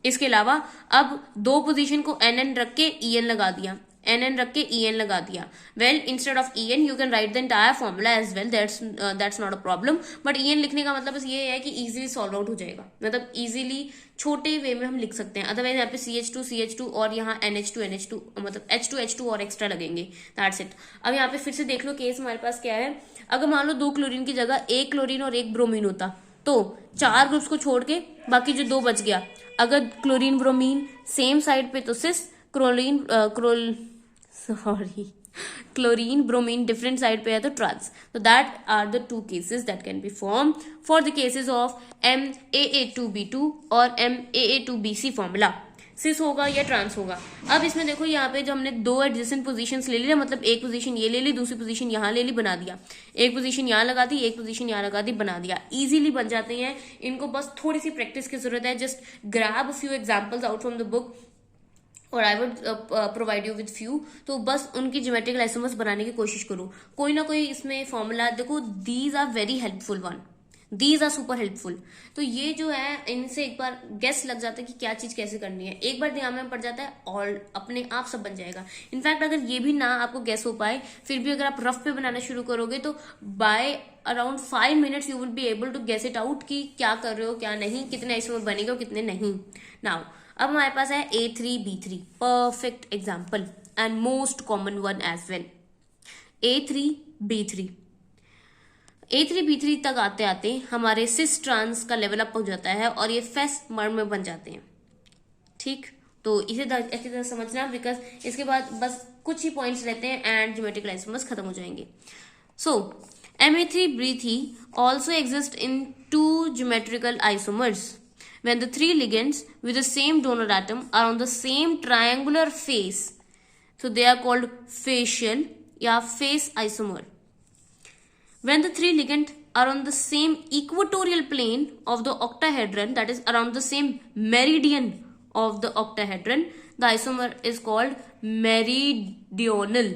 इसके अलावा अब 2 पोजीशन को NN रख के EN लगा दिया, NN रख के EN लगा दिया. Well instead of EN you can write the entire formula as well, that's not a problem. But EN लिखने का मतलब बस ये है कि इजीली सॉल्व आउट हो जाएगा, मतलब इजीली छोटे वे में हम लिख सकते हैं. अदरवाइज यहाँ पे CH2 और यहाँ NH2 मतलब H2 और एक्स्ट्रा लगेंगे. That's it. अब यहाँ पे फिर से देख लो केस हमारे पास क्या है. अगर मान लो 2 क्लोरीन की जगह 1 क्लोरीन और 1 ब्रोमीन होता, तो 4 ग्रुप्स को छोड़ के बाकी जो 2 बच गया, अगर क्लोरीन ब्रोमीन सेम साइड पे तो cis, chlorine bromine different side पे है तो ट्रांस. तो that are the 2 cases that can be form for the cases of MAA2B2 और MAA2BC फॉर्मूला. सिस होगा या ट्रांस होगा. अब इसमें देखो यहाँ पे जो हमने 2 एडजेसेंट पोजीशंस ले ली, मतलब एक पोजीशन ये ले ली, दूसरी पोजीशन यहाँ ले ली, बना दिया. एक पोजीशन यहाँ लगा दी, एक पोजीशन यहाँ लगा दी, बना दिया. इजीली बन जाते हैं. इनको बस थोड़ी सी प्रैक्टिस की जरूरत है. Just grab few examples out from the book और I would provide you with few. तो बस उनकी ज्योमेट्रिकल आइसोमर्स बनाने की कोशिश करो. कोई ना कोई इसमें फॉर्मूला देखो, these are very helpful one, these are super helpful. तो ये जो है इनसे एक बार गेस लग जाता है कि क्या चीज कैसे करनी है, एक बार ध्यान में पड़ जाता है और अपने आप सब बन जाएगा. इनफैक्ट अगर ये भी ना आपको गेस हो पाए, फिर भी अगर आप रफ पे बनाना शुरू करोगे तो by around 5 minutes you will be able to guess it out कि क्या कर रहे हो क्या नहीं, कितने आइसोमर बनेगा और कितने नहीं. नाउ अब हमारे पास है A3B3, perfect example and most common one as well. A3B3 तक आते आते हमारे सिस ट्रांस का लेवल अप हो जाता है और ये फेस मर में बन जाते हैं. ठीक, तो इसे अच्छी तरह समझना, बिकॉज इसके बाद बस कुछ ही पॉइंट्स रहते हैं एंड ज्योमेट्रिकल आइसोमर्स खत्म हो जाएंगे. सो Ma3B3 also exist in 2 geometrical isomers when the 3 ligands with the same donor atom are on the same triangular face. So they are called facial या face isomer. When the 3 ligands are on the same equatorial plane of the octahedron, that is around the same meridian of the octahedron, the isomer is called meridional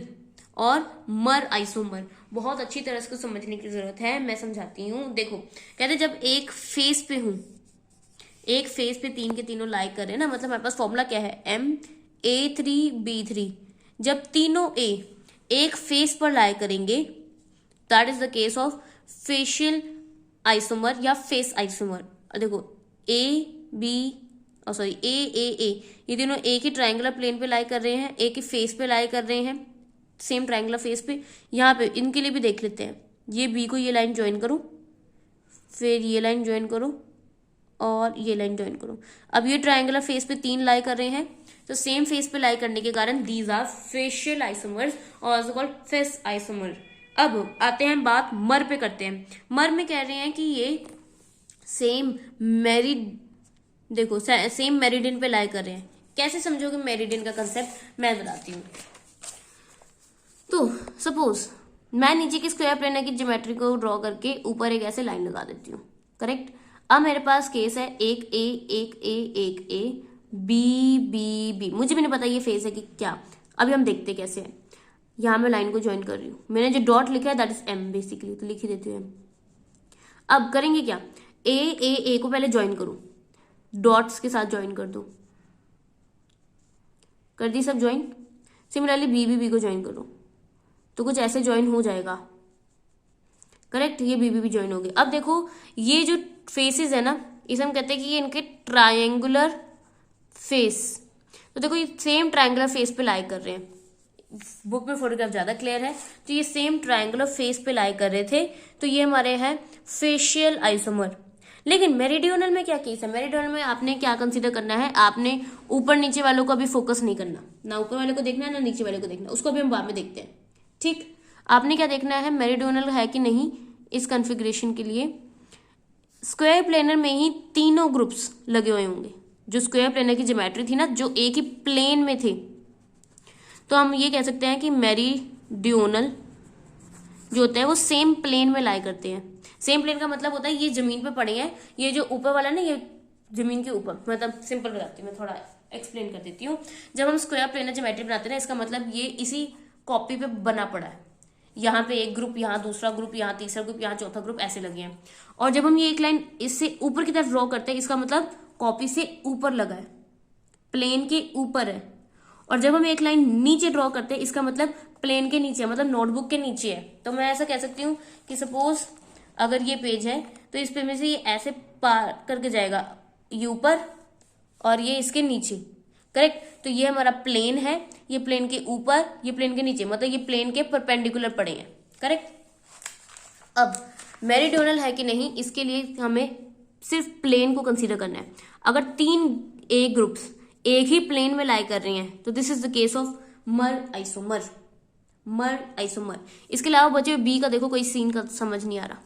और मर isomer. बहुत अच्छी तरह इसको समझने की जरूरत है, मैं समझाती हूँ. देखो कहते जब एक फेस पे हूं, एक फेस पे 3 के तीनों लाई कर रहे हैं ना, मतलब हमारे पास फॉर्मूला क्या है, MA3B3. जब तीनों A एक फेस पर लाई करेंगे, that is the case of facial isomer या फेस आइसोमर. देखो A ये तीनों एक ही ट्रायंगुलर प्लेन पे लाई कर रहे हैं, एक ही फेस पे लाई कर रहे हैं, सेम ट्रायंगुलर फेस पे. यहाँ पे इनके लिए भी देख लेते हैं. ये B को ये लाइन ज्वाइन करो, फिर ये लाइन ज्वाइन करो और ये लाइन ज्वाइन करो. अब ये ट्रायंगुलर फेस पे 3 लाई कर रहे हैं, तो सेम फेस पे लाई करने के कारण दीज आर फेशियल आइसोमर्स और आल्सो कॉल्ड फेस आइसोमर. अब आते हैं बात मर पे करते हैं. मर में कह रहे हैं कि ये सेम मेरिडियन पे लाई कर रहे हैं. कैसे समझोगे मेरिडियन का कंसेप्ट, मैं बताती हूँ. तो सपोज मैं नीचे की स्क्वायर प्लेन की ज्योमेट्री को ड्रॉ करके ऊपर एक ऐसे लाइन लगा देती हूँ. करेक्ट. अब मेरे पास केस है एक A B. मुझे भी नहीं पता ये फेस है कि क्या. अभी हम देखते कैसे है. यहाँ मैं लाइन को ज्वाइन कर रही हूँ, मैंने जो डॉट लिखा है दैट इज M बेसिकली, तो लिख ही देती हूँ M. अब करेंगे क्या, A को पहले ज्वाइन करो, डॉट्स के साथ ज्वाइन कर दो. कर दी सब ज्वाइन. सिमिलरली B को ज्वाइन करो, तो कुछ ऐसे ज्वाइन हो जाएगा. करेक्ट. ये B ज्वाइन हो गई. अब देखो ये जो फेसेस है ना, इसे हम कहते हैं कि ये इनके ट्रायंगुलर फेस। तो देखो ये सेम ट्रायंगुलर फेस पे लाई कर रहे हैं, बुक में फोटोग्राफ ज्यादा क्लियर है, तो ये सेम ट्रायंगुलर फेस पे लाई कर रहे थे, तो ये हमारे हैं फेशियल आइसोमर। लेकिन मेरिडियोनल में क्या केस है, मेरिडियोनल में आपने क्या कंसीडर करना है, आपने ऊपर नीचे वालों को अभी फोकस नहीं करना, ना ऊपर वाले को देखना है ना नीचे वाले को देखना, उसको भी हम बाद में देखते हैं। ठीक, आपने क्या देखना है, मेरिडियोनल है कि नहीं। इस कॉन्फ़िगरेशन के लिए स्क्वायर प्लेनर में ही तीनों ग्रुप्स लगे हुए होंगे, जो स्क्वायर प्लेनर की ज्योमेट्री थी ना, जो एक ही प्लेन में थे, तो हम ये कह सकते हैं कि मेरिडियोनल जो होता है वो सेम प्लेन में लाई करते हैं। सेम प्लेन का मतलब होता है ये जमीन पे पड़े हैं, ये जो ऊपर वाला ना ये जमीन के ऊपर, मतलब सिंपल बताती हूँ मैं, थोड़ा एक्सप्लेन कर देती हूँ। जब हम स्क्वायर प्लेनर ज्योमेट्री बनाते हैं ना, इसका मतलब ये इसी कॉपी पे बना पड़ा है, यहाँ पे एक ग्रुप, यहाँ दूसरा ग्रुप, यहाँ तीसरा ग्रुप, यहाँ चौथा ग्रुप, ऐसे लगे हैं। और जब हम ये एक लाइन इससे ऊपर की तरफ ड्रॉ करते हैं, इसका मतलब कॉपी से ऊपर लगा है, प्लेन के ऊपर है। और जब हम एक लाइन नीचे ड्रॉ करते हैं, इसका मतलब प्लेन के नीचे, मतलब नोटबुक के नीचे है। तो मैं ऐसा कह सकती हूँ कि सपोज अगर ये पेज है, तो इस पेज में से ये ऐसे पार करके जाएगा ये ऊपर, और ये इसके नीचे, करेक्ट। तो ये हमारा प्लेन है, ये प्लेन के ऊपर, ये प्लेन के नीचे, मतलब ये प्लेन के परपेंडिकुलर पड़े हैं, करेक्ट। अब मेरिडियोनल है कि नहीं, इसके लिए हमें सिर्फ प्लेन को कंसीडर करना है। अगर तीन ए ग्रुप्स एक ही प्लेन में लाई कर रही हैं, तो this is the case of मर आइसोमर, मर आइसोमर। इसके अलावा बचे बी का देखो, कोई सीन का समझ नहीं आ रहा।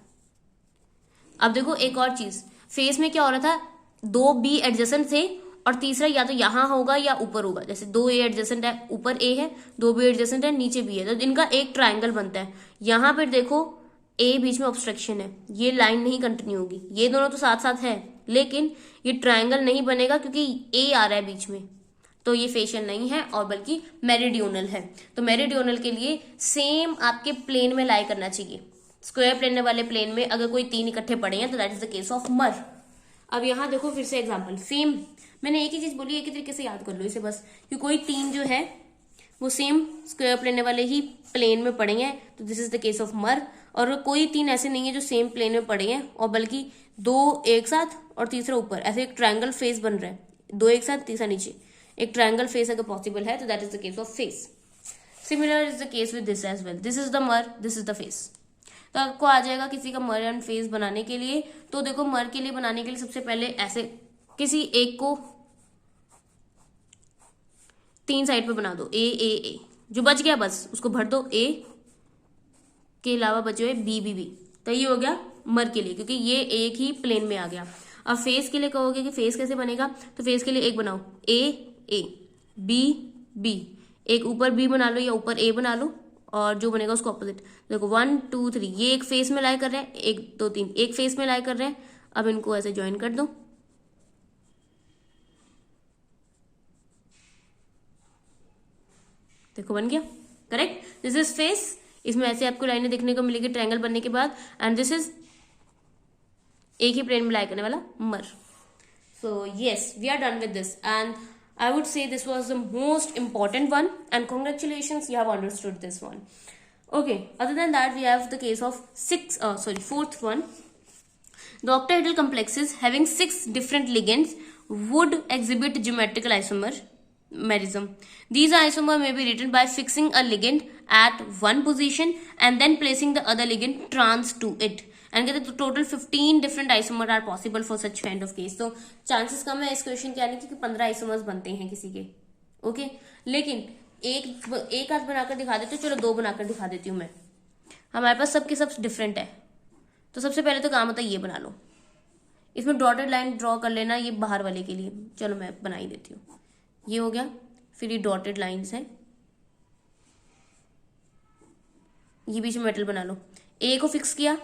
अब देखो एक और चीज, फेस में क्या हो रहा था, दो बी एडजेसेंट थे, और तीसरा या तो यहां होगा या ऊपर होगा। जैसे दो ए एडजेसेंट है, ऊपर ए है, दो बी एडजेसेंट है, नीचे बी है, तो इनका एक ट्राइंगल बनता है। यहां पर देखो ए बीच में ऑब्स्ट्रक्शन है, ये लाइन नहीं कंटिन्यू होगी। ये दोनों तो साथ साथ है, लेकिन ये ट्राइंगल नहीं बनेगा क्योंकि ए आ रहा है बीच में, तो ये फेशियल नहीं है और बल्कि मेरिडियोनल है। तो मेरिडियोनल के लिए सेम आपके प्लेन में लाई करना चाहिए। स्क्वायर प्लेन वाले प्लेन में अगर कोई तीन इकट्ठे पड़े हैं, तो that is the case of मर। अब यहाँ देखो फिर से एग्जाम्पल, सेम मैंने एक ही चीज बोली, एक ही तरीके से याद कर लो इसे बस, कि कोई तीन जो है वो सेम स्क्वायर प्लेन वाले ही प्लेन में पड़े हैं, तो this is the case of मर। और कोई तीन ऐसे नहीं है जो सेम प्लेन में पड़े हैं, और बल्कि दो एक साथ और तीसरा ऊपर, ऐसे एक ट्रायंगल फेस बन रहा है, दो एक साथ तीसरा नीचे, एक ट्रायंगल फेस अगर पॉसिबल है, तो that is the case of face. Similar is the case with this as well, this is the mer, this is the face. तो आपको आ जाएगा किसी का मर एंड फेस बनाने के लिए। तो देखो मर के लिए बनाने के लिए सबसे पहले ऐसे किसी एक को तीन साइड पे बना दो, ए ए ए, जो बच गया बस उसको भर दो, ए के अलावा बचे हुए बी बी बी, तो ये हो गया मर के लिए, क्योंकि ये एक ही प्लेन में आ गया। अब फेस के लिए कहोगे कि फेस कैसे बनेगा, तो फेस के लिए एक बनाओ, ए ए बी बी, एक ऊपर बी बना लो या ऊपर ए बना लो, और जो बनेगा उसको ऑपोजिट। देखो 1 2 3, ये एक फेस में लाई कर रहे हैं, 1 2 3 एक फेस में लाई कर रहे हैं। अब इनको ऐसे ज्वाइन कर दो, देखो बन गया, करेक्ट। दिस इज फेस, इसमें ऐसे आपको लाइनें देखने को मिलेगी ट्रायंगल बनने के बाद, एंड दिस इज एक ही प्लेन में लाई करने वाला mer. So yes, we are done with this, and I would say this was the most important one, and congratulations, you have understood this one. Okay, other than that, we have the case of fourth one. The octahedral complexes having 6 different ligands would exhibit geometrical isomerism. These isomer may be written by fixing a ligand at one position and then placing the other ligand trans to it. And कहते हैं total 15 different isomer are possible for such kind of case. तो chances कम है इस question के आने की कि 15 आइसोमर्स बनते हैं किसी के, ओके। लेकिन एक आध बनाकर दिखा देती हूँ, चलो 2 बनाकर दिखा देती हूँ मैं। हमारे पास सबके सब डिफरेंट है, तो सबसे पहले तो काम होता है ये बना लो, इसमें डॉटेड लाइन ड्रॉ कर लेना, ये बाहर वाले के लिए, चलो मैं बना ही देती हूँ। ये हो गया, फिर ये डॉटेड लाइन्स है, ये बीच में मेटल बना लो, ए को फिक्स किया,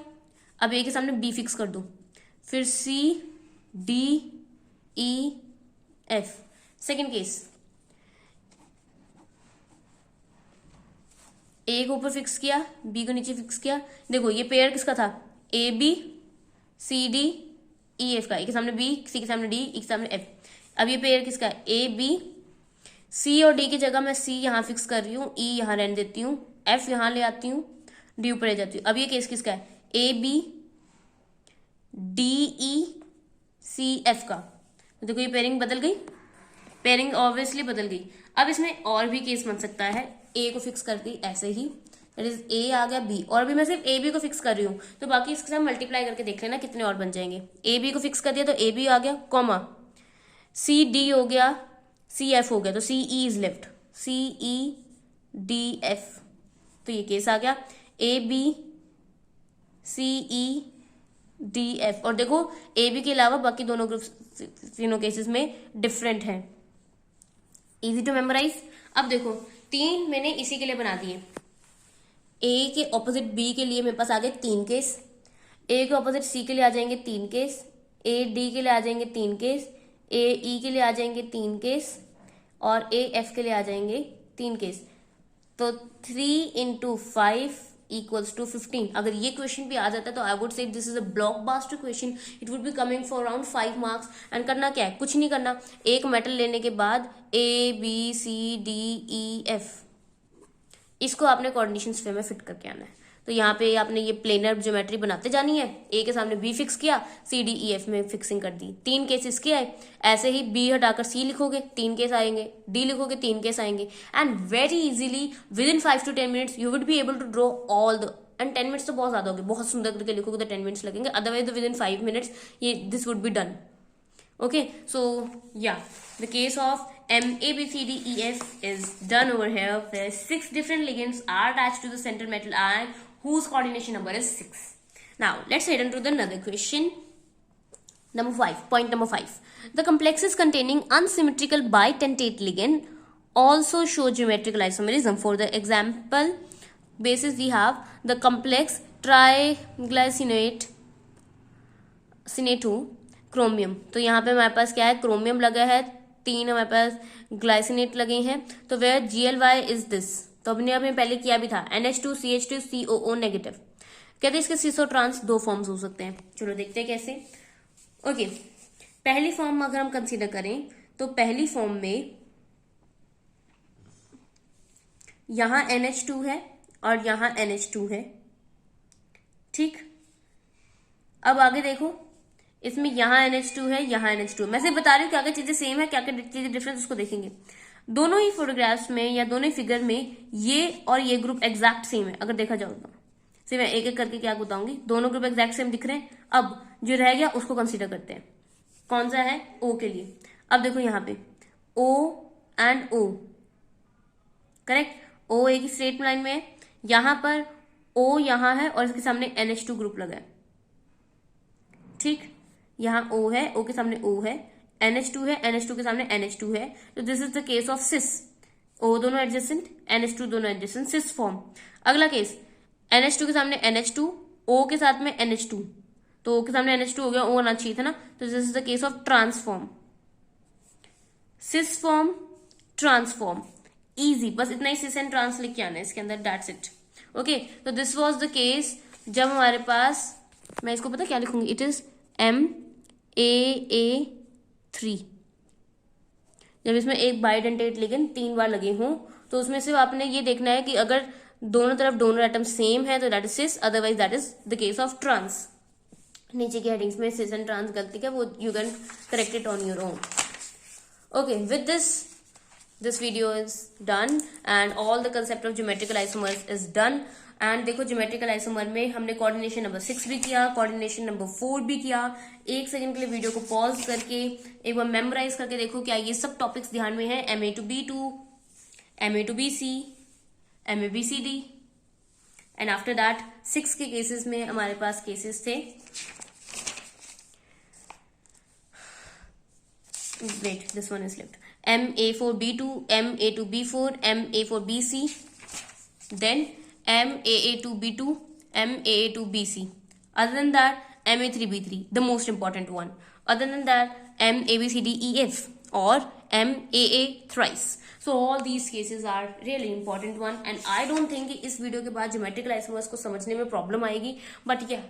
अब ए के सामने बी फिक्स कर दो, फिर C D E F. Second case, A को ऊपर फिक्स किया, बी को नीचे फिक्स किया। देखो ये पेयर किसका था, A B C D E F का, ए के सामने बी, सी के सामने डी, ई के सामने एफ। अब ये पेयर किसका है, ए बी, सी और डी की जगह मैं सी यहाँ फिक्स कर रही हूँ, ई यहाँ रहने देती हूँ, एफ यहाँ ले आती हूँ, डी ऊपर ले जाती हूँ। अब ये केस किसका है, A B D E CF का। तो देखो ये पेयरिंग बदल गई, पेयरिंग ऑब्वियसली बदल गई। अब इसमें और भी केस बन सकता है, A को फिक्स कर दी ऐसे ही, दैट इज A आ गया B, और भी मैं सिर्फ AB को फिक्स कर रही हूँ, तो बाकी इसके साथ मल्टीप्लाई करके देख लेना कितने और बन जाएंगे। AB को फिक्स कर दिया तो AB आ गया, कॉमा CD हो गया, CF हो गया, तो CE इज लेफ्ट, CEDF, तो ये केस आ गया ABCEDF। और देखो AB के अलावा बाकी दोनों ग्रुप तीनों केसेस में डिफरेंट हैं। Easy to memorize. अब देखो 3 मैंने इसी के लिए बना दिए, A के ऑपोजिट B के लिए मेरे पास आ गए 3 केस, A के ऑपोजिट C के लिए आ जाएंगे 3 केस, AD के लिए आ जाएंगे 3 केस, AE के लिए आ जाएंगे 3 केस, और AF के लिए आ जाएंगे 3 केस। तो 3 into 5 equals to 15। अगर ये क्वेश्चन भी आ जाता है तो I would say this is a blockbuster question, it would be coming for around 5 marks. And करना क्या है, कुछ नहीं करना, एक मेटल लेने के बाद ABCDEF इसको आपने कोऑर्डिनेशन स्फीयर में फिट करके आना है। तो यहाँ पे आपने ये प्लेनर ज्योमेट्री बनाते जानी है, A के सामने B फिक्स किया, CDEF में फिक्सिंग कर दी, 3 केसेस के आए। ऐसे ही B हटाकर C लिखोगे 3 केस आएंगे, D लिखोगे 3 केस आएंगे, and very easily within 5 to 10 minutes you would be able to draw all the, and 10 minutes तो बहुत ज्यादा हो गए, बहुत सुंदर करके लिखोगे तो 10 मिनट्स लगेंगे, अदरवाइज विद इन 5 मिनट्स ये this would be done. Okay, so yeah, the case of MABCDEF is done over here, where 6 different ligands are attached to the center metal ion whose coordination number is 6. Now let's head on to the another question. Number 5, point number 5. The complexes containing unsymmetrical bitentate ligand also show geometrical isomerism. For the example basis we have the complex triglycinate chromium. तो यहाँ पे हमारे पास क्या है, chromium लगा है, 3 हमारे पास ग्लाइसिनेट लगे हैं, तो वेयर GLY इज दिस। तो अपने आप में पहले किया भी था, NH2CH2 COO नेगेटिव। कहते हैं इसके सिसो ट्रांस 2 फॉर्म्स हो सकते हैं। चलो देखते हैं कैसे। ओके, पहली फॉर्म अगर हम कंसीडर करें तो पहली फॉर्म में यहां NH2 है और यहां NH2 है, ठीक। अब आगे देखो, इसमें यहाँ NH2 है, यहाँ NH2 है। मैं सिर्फ बता रही हूँ क्या क्या चीजें सेम है, क्या क्या चीजें डिफरेंस, उसको देखेंगे। दोनों ही फोटोग्राफ्स में या दोनों ही फिगर में ये और ये ग्रुप एग्जैक्ट सेम है अगर देखा जाओ तो। सिर्फ मैं एक एक करके क्या बताऊंगी, दोनों ग्रुप एग्जैक्ट सेम दिख रहे हैं। अब जो रह गया उसको कंसिडर करते हैं, कौन सा है, O के लिए। अब देखो यहाँ पे O and O, correct, O एक ही स्ट्रेट लाइन में है, यहाँ पर O यहाँ है और इसके सामने NH2 ग्रुप लगा है, ठीक। यहाँ O है, O के सामने O है, NH2 है, NH2 के सामने NH2 है, तो this is the case of cis. O दोनों एडजेसेंट, NH2 दोनों एडजेसेंट, सिस फॉर्म। अगला केस, NH2 के सामने NH2, O के साथ में NH2, तो O के सामने NH2 हो गया, O आना चाहिए था ना, तो this is the case of trans form, cis form, trans form. Easy, बस इतना ही सिस एंड ट्रांस लिख के आना है इसके अंदर, दैट्स इट। ओके, तो दिस वॉज द केस जब हमारे पास, मैं इसको पता क्या लिखूंगी, इट इज MAA3। जब इसमें एक बाइडेंटेट लिगेंड 3 बार लगे हों तो उसमें सिर्फ आपने ये देखना है कि अगर दोनों तरफ दोनों एटम सेम है तो that is cis, otherwise that is the case of trans. नीचे की हेडिंग्स में सिस एंड ट्रांस गलती है, वो you can correct it on your own. Okay, with this video is done and all the concept of geometrical isomers is done। And देखो geometrical isomer में हमने coordination number 6 भी किया, कोऑर्डिनेशन नंबर 4 भी किया। 1 सेकंड के लिए वीडियो को पॉज करके एक बार मेमोराइज करके देखो क्या ये सब टॉपिक्स ध्यान में है। MA to B2, MA to BC, MABCD, and after that 6 के केसेस में हमारे पास केसेस थे, wait this one is left, MA4B2, MA2B4, MA4BC, then MAA2B2, MAA2BC. Other than that, MA3B3, the most important one. Other than that, MABCDEF or MAA thrice. So all these cases are really important one, and I don't think कि इस video के बाद geometrical isomers को समझने में problem आएगी, but या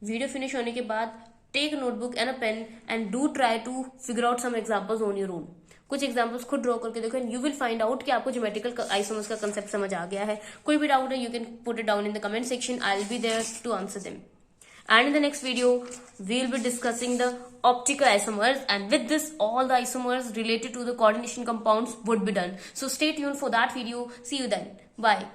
video finish होने के बाद take notebook and a pen and do try to figure out some examples on your own. कुछ एग्जांपल्स खुद ड्रॉ करके देखो, and you will find out कि आपको ज्योमेट्रिकल आइसोमर्स का कंसेप्ट समझ आ गया है। कोई भी डाउट है you can put it down in the comment section, I will be there to answer them. and in the next video we'll be discussing the optical isomers, and with this all the isomers related to the coordination compounds would be done. So stay tuned for that video. See you then. Bye.